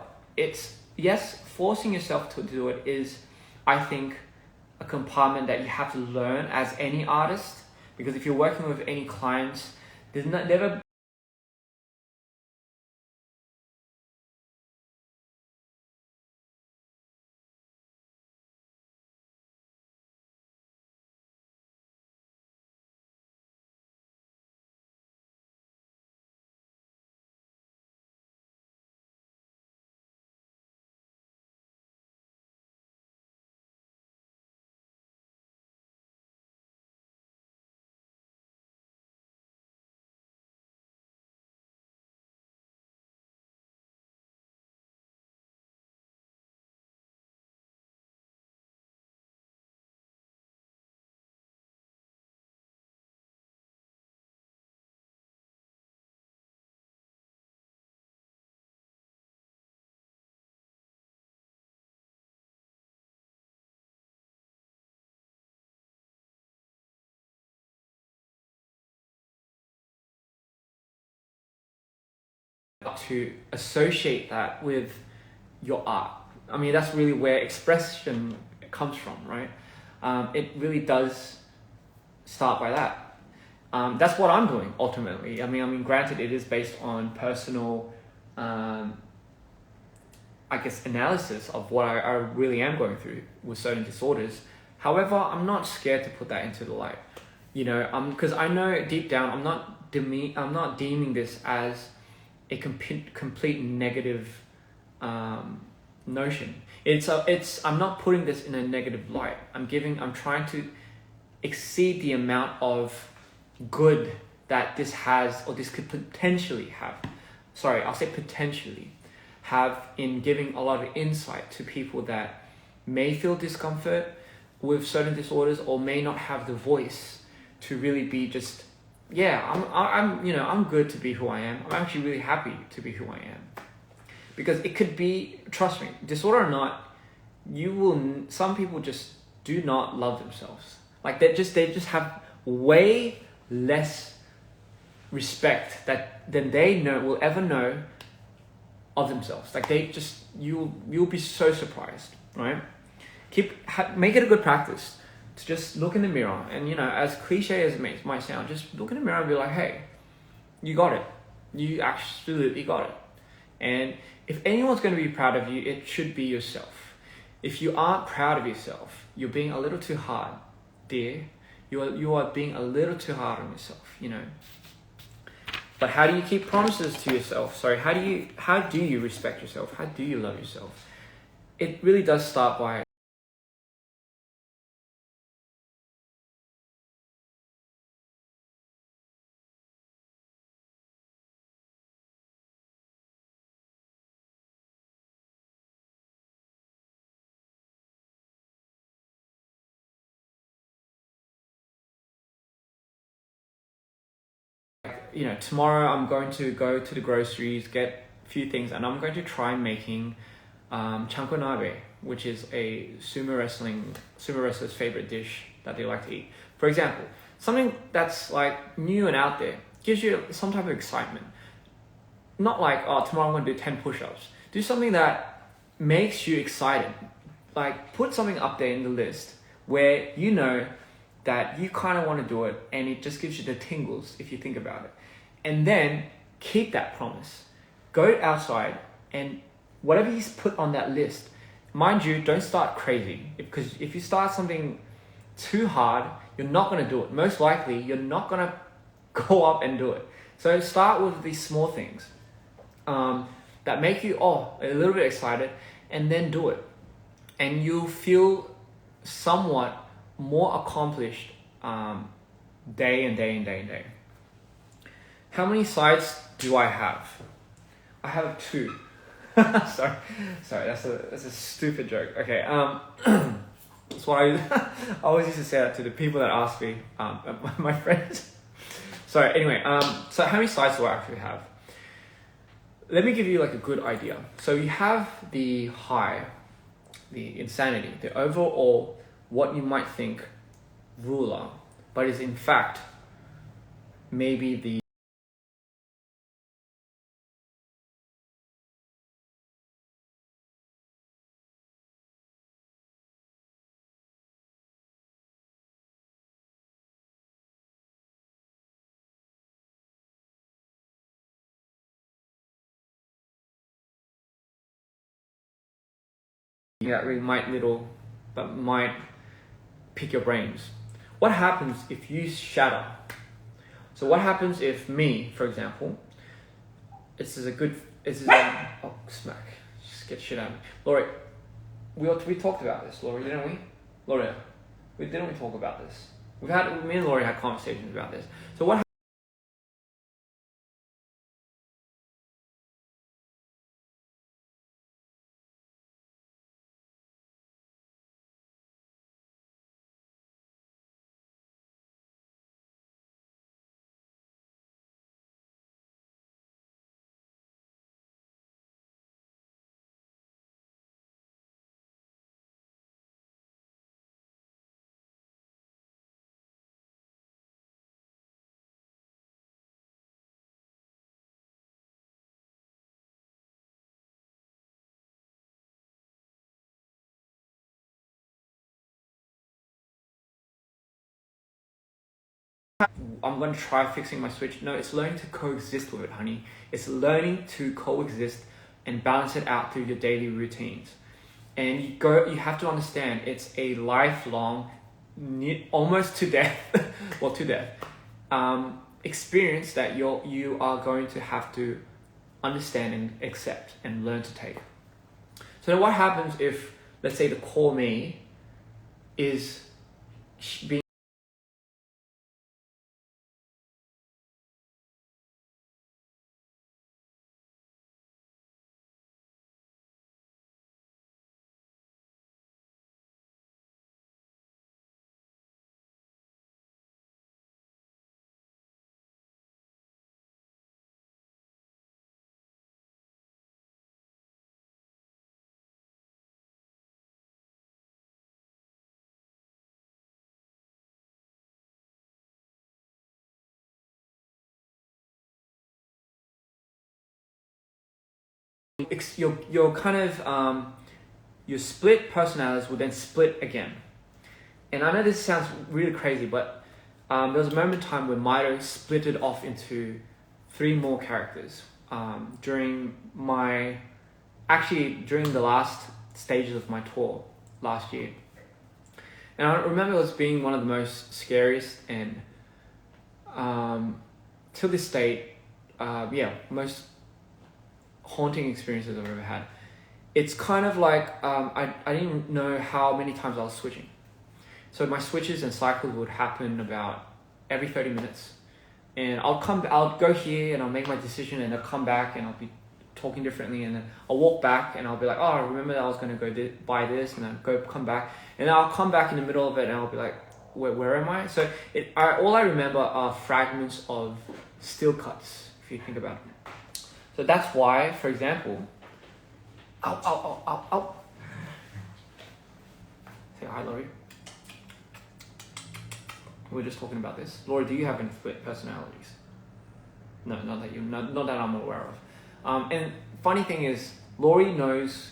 A: forcing yourself to do it is, I think, a compartment that you have to learn as any artist, because if you're working with any clients, there's never to associate that with your art. I mean, that's really where expression comes from, right? It really does start by that. That's what I'm doing ultimately. I mean, granted, it is based on personal, I guess, analysis of what I really am going through with certain disorders. However, I'm not scared to put that into the light, because I know deep down I'm not deeming this as a complete negative notion. I'm not putting this in a negative light. I'm trying to exceed the amount of good that this has, or this could potentially have. Sorry, I'll say potentially have, in giving a lot of insight to people that may feel discomfort with certain disorders, or may not have the voice to really be just, I'm good to be who I am. I'm actually really happy to be who I am. Because it could be, trust me, disorder or not, some people just do not love themselves. Like they just have way less respect than they will ever know of themselves. Like you'll be so surprised, right? Make it a good practice to just look in the mirror, and as cliche as it might sound, just look in the mirror and be like, hey, you got it. You absolutely got it. And if anyone's going to be proud of you, it should be yourself. If you aren't proud of yourself, you're being a little too hard, dear. You are being a little too hard on yourself, But how do you keep promises to yourself? Sorry, how do you respect yourself? How do you love yourself? It really does start by tomorrow I'm going to go to the groceries, get a few things, and I'm going to try making chankonabe, which is a sumo wrestler's favorite dish that they like to eat. For example, something that's like new and out there, gives you some type of excitement. Not like, oh, tomorrow I'm going to do 10 push-ups. Do something that makes you excited. Like, put something up there in the list where you know that you kind of want to do it, and it just gives you the tingles if you think about it. And then keep that promise. Go outside, and whatever you put on that list, mind you, don't start crazy, because if you start something too hard, you're not going to do it. Most likely, you're not going to go up and do it. So start with these small things that make you a little bit excited, and then do it. And you'll feel somewhat more accomplished day and day and day and day. How many sides do I have? I have two. sorry, that's a stupid joke. Okay, that's why I always used to say that to the people that ask me, my friends. Sorry. Anyway, so how many sides do I actually have? Let me give you like a good idea. So you have the high, the insanity, the overall, what you might think ruler, but is in fact maybe the that really might pick your brains. What happens if you shatter? So what happens if me, for example, this is oh smack, just get shit out of me. Laurie, we talked about this, Laurie, didn't we? Laurie, didn't we talk about this? Me and Laurie had conversations about this. So what I'm going to try fixing my switch. No, it's learning to coexist with it, honey. It's learning to coexist and balance it out through your daily routines. And you have to understand it's a lifelong, almost to death, well, to death, experience that you are going to have to understand and accept and learn to take. So then what happens if, let's say, the core me is being you're kind of your split personalities will then split again. And I know this sounds really crazy, but there was a moment in time where Mito splitted off into 3 more characters during the last stages of my tour last year. And I remember it was being one of the most scariest and till this date, most haunting experiences I've ever had. It's kind of like I didn't know how many times I was switching. So my switches and cycles would happen about every 30 minutes. And I'll go here and I'll make my decision and I'll come back and I'll be talking differently, and then I'll walk back and I'll be like, oh, I remember that I was going to go buy this, and then come back, and then I'll come back in the middle of it and I'll be like, where am I? So all I remember are fragments of still cuts, if you think about it. So that's why, for example, ow. Say hi, Laurie. We were just talking about this. Laurie, do you have any split personalities? No, not that I'm aware of. And funny thing is, Laurie knows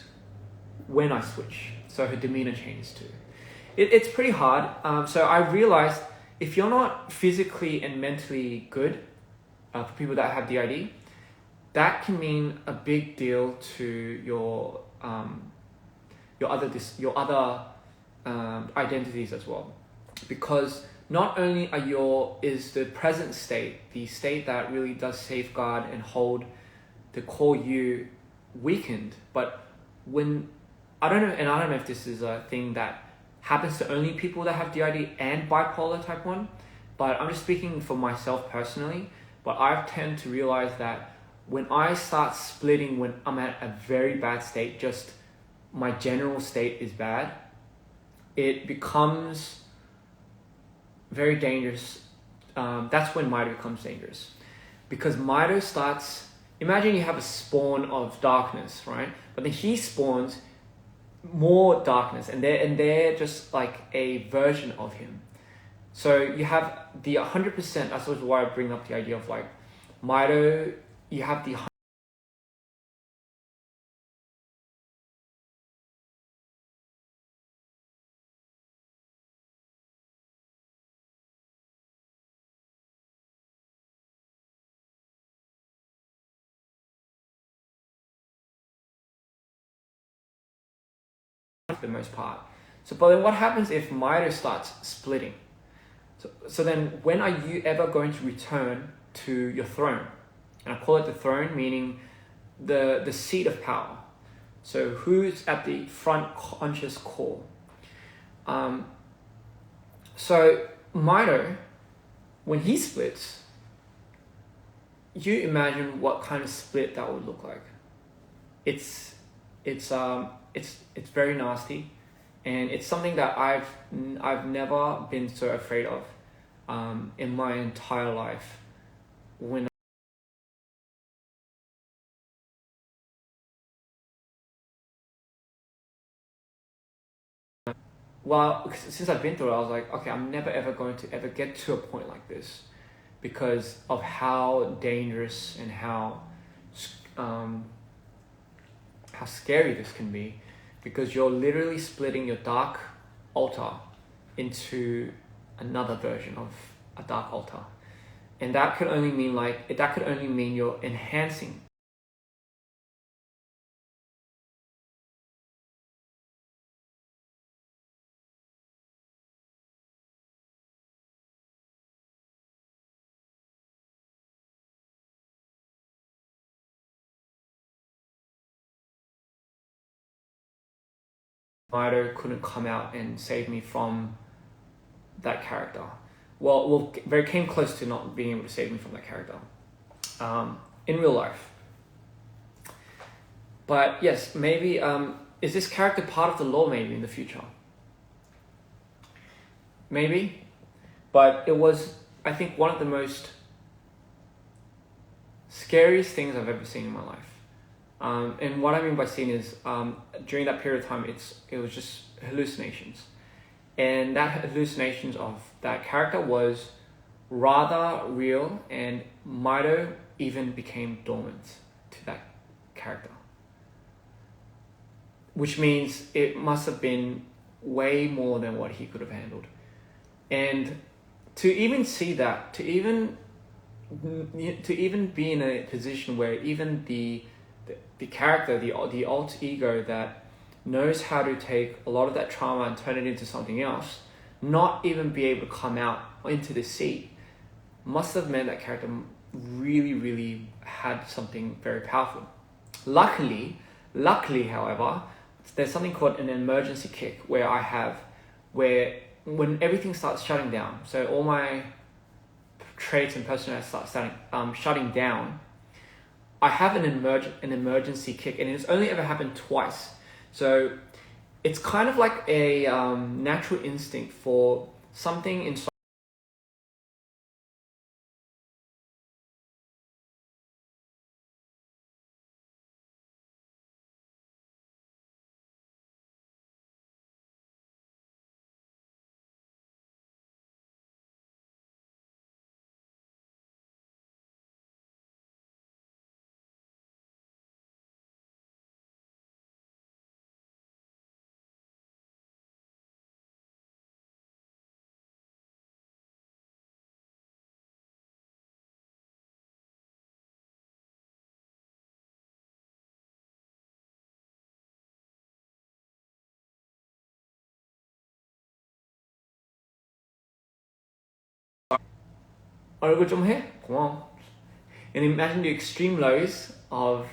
A: when I switch, so her demeanor changes too. It's pretty hard. So I realized if you're not physically and mentally good, for people that have DID, that can mean a big deal to your other identities as well, because not only is the present state the state that really does safeguard and hold the core you weakened, but when I don't know if this is a thing that happens to only people that have DID and bipolar type 1, but I'm just speaking for myself personally. But I tend to realize that when I start splitting when I'm at a very bad state, just my general state is bad, it becomes very dangerous. That's when Mito becomes dangerous. Because Mito starts, imagine you have a spawn of darkness, right? But then he spawns more darkness, and they're just like a version of him. So you have the 100%, that's also why I bring up the idea of like Mito, you have the 100% for the most part. So, but then what happens if Mito starts splitting? So then when are you ever going to return to your throne? And I call it the throne, meaning the seat of power. So who's at the front conscious core? So Mito, when he splits, you imagine what kind of split that would look like. It's very nasty, and it's something that I've never been so afraid of in my entire life. When well, since I've been through it, I was like, okay, I'm never ever going to ever get to a point like this because of how dangerous and how scary this can be, because you're literally splitting your dark altar into another version of a dark altar, and that could only mean you're enhancing. Mito couldn't come out and save me from that character. Well, very came close to not being able to save me from that character in real life. But yes, maybe is this character part of the lore? Maybe in the future. Maybe, but it was, I think, one of the most scariest things I've ever seen in my life. And what I mean by seeing is during that period of time, it was just hallucinations, and that hallucinations of that character was rather real, and Mito even became dormant to that character, which means it must have been way more than what he could have handled. And to even see that, to even be in a position where even the character, the alt ego that knows how to take a lot of that trauma and turn it into something else, not even be able to come out into the sea, must have meant that character really, really had something very powerful. Luckily, however, there's something called an emergency kick where when everything starts shutting down, so all my traits and personality start shutting down, I have an emergency kick, and it's only ever happened twice. So it's kind of like a natural instinct for something inside. 얼굴 좀 해? 고마워. And imagine the extreme lows of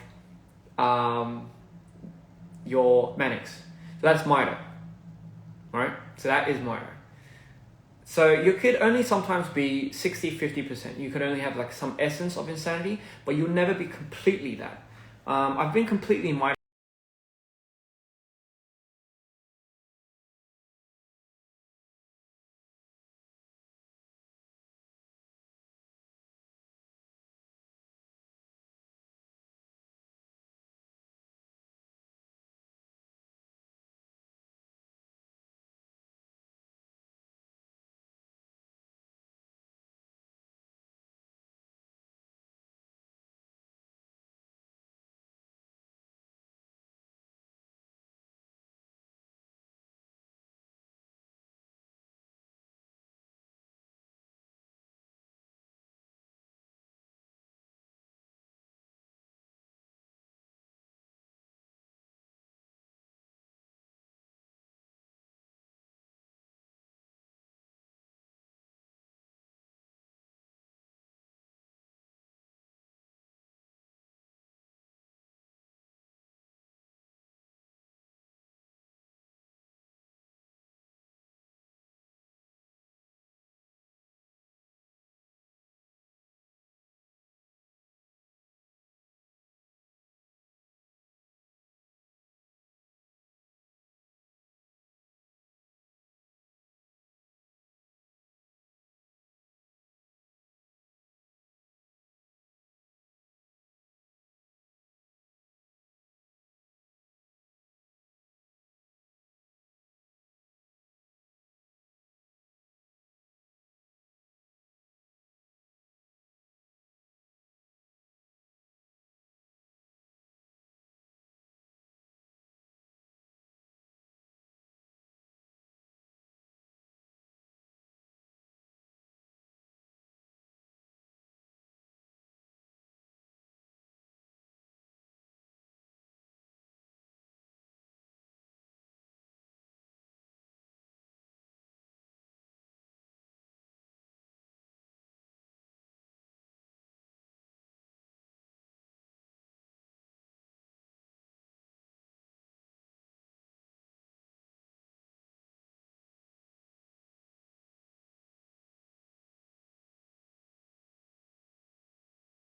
A: your Mannix. So that's Mito, right? So that is Mito. So you could only sometimes be 60-50%. You could only have like some essence of insanity, but you'll never be completely that. I've been completely mindful.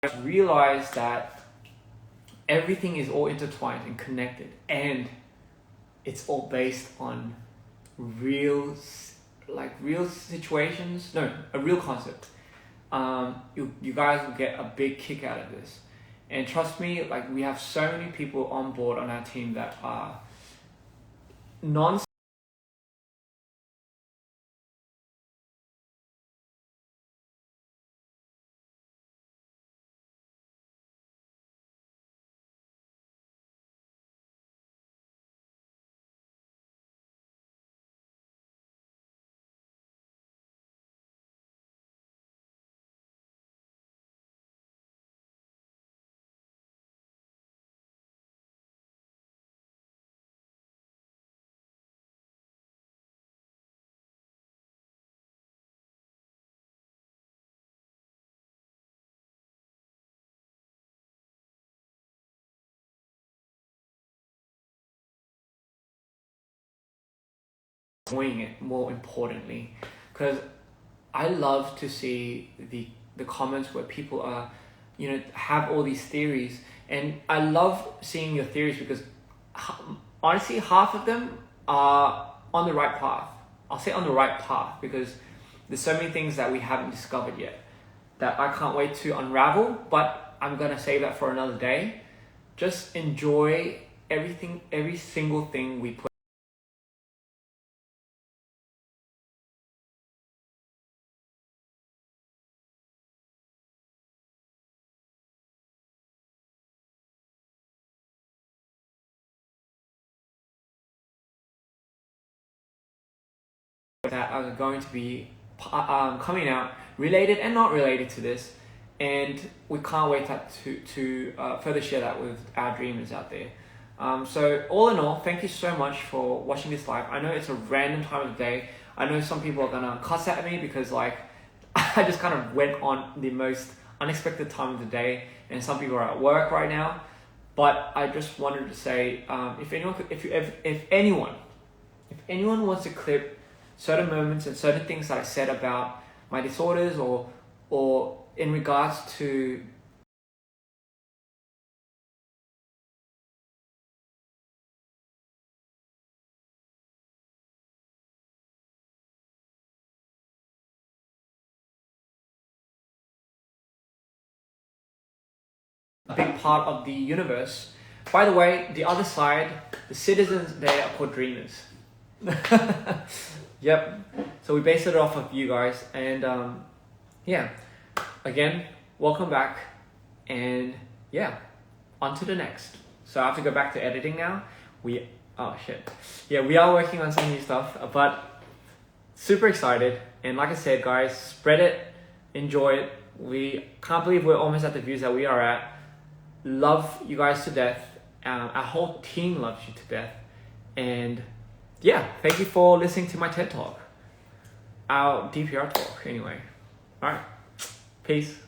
A: I realized that everything is all intertwined and connected, and it's all based on real, real situations. No, a real concept. You guys will get a big kick out of this, and trust me, like we have so many people on board on our team that are non doing it, more importantly, because I love to see the comments where people are, have all these theories, and I love seeing your theories because honestly, half of them are on the right path. I'll say on the right path because there's so many things that we haven't discovered yet that I can't wait to unravel, but I'm gonna save that for another day. Just enjoy everything, every single thing we put that are going to be coming out related and not related to this, and we can't wait to further share that with our dreamers out there. So all in all, thank you so much for watching this live. I know it's a random time of the day. I know some people are gonna cuss at me because like I just kind of went on the most unexpected time of the day, and some people are at work right now. But I just wanted to say, if anyone wants a clip certain moments and certain things that I said about my disorders or in regards to a big part of the universe. By the way, the other side, the citizens there are called dreamers. Yep. So we based it off of you guys, and yeah. Again, welcome back, and yeah, on to the next. So I have to go back to editing now. Oh shit. Yeah, we are working on some new stuff, but super excited. And like I said, guys, spread it, enjoy it. We can't believe we're almost at the views that we are at. Love you guys to death. Our whole team loves you to death. And yeah, thank you for listening to my TED Talk. Our DPR talk, anyway. All right. Peace.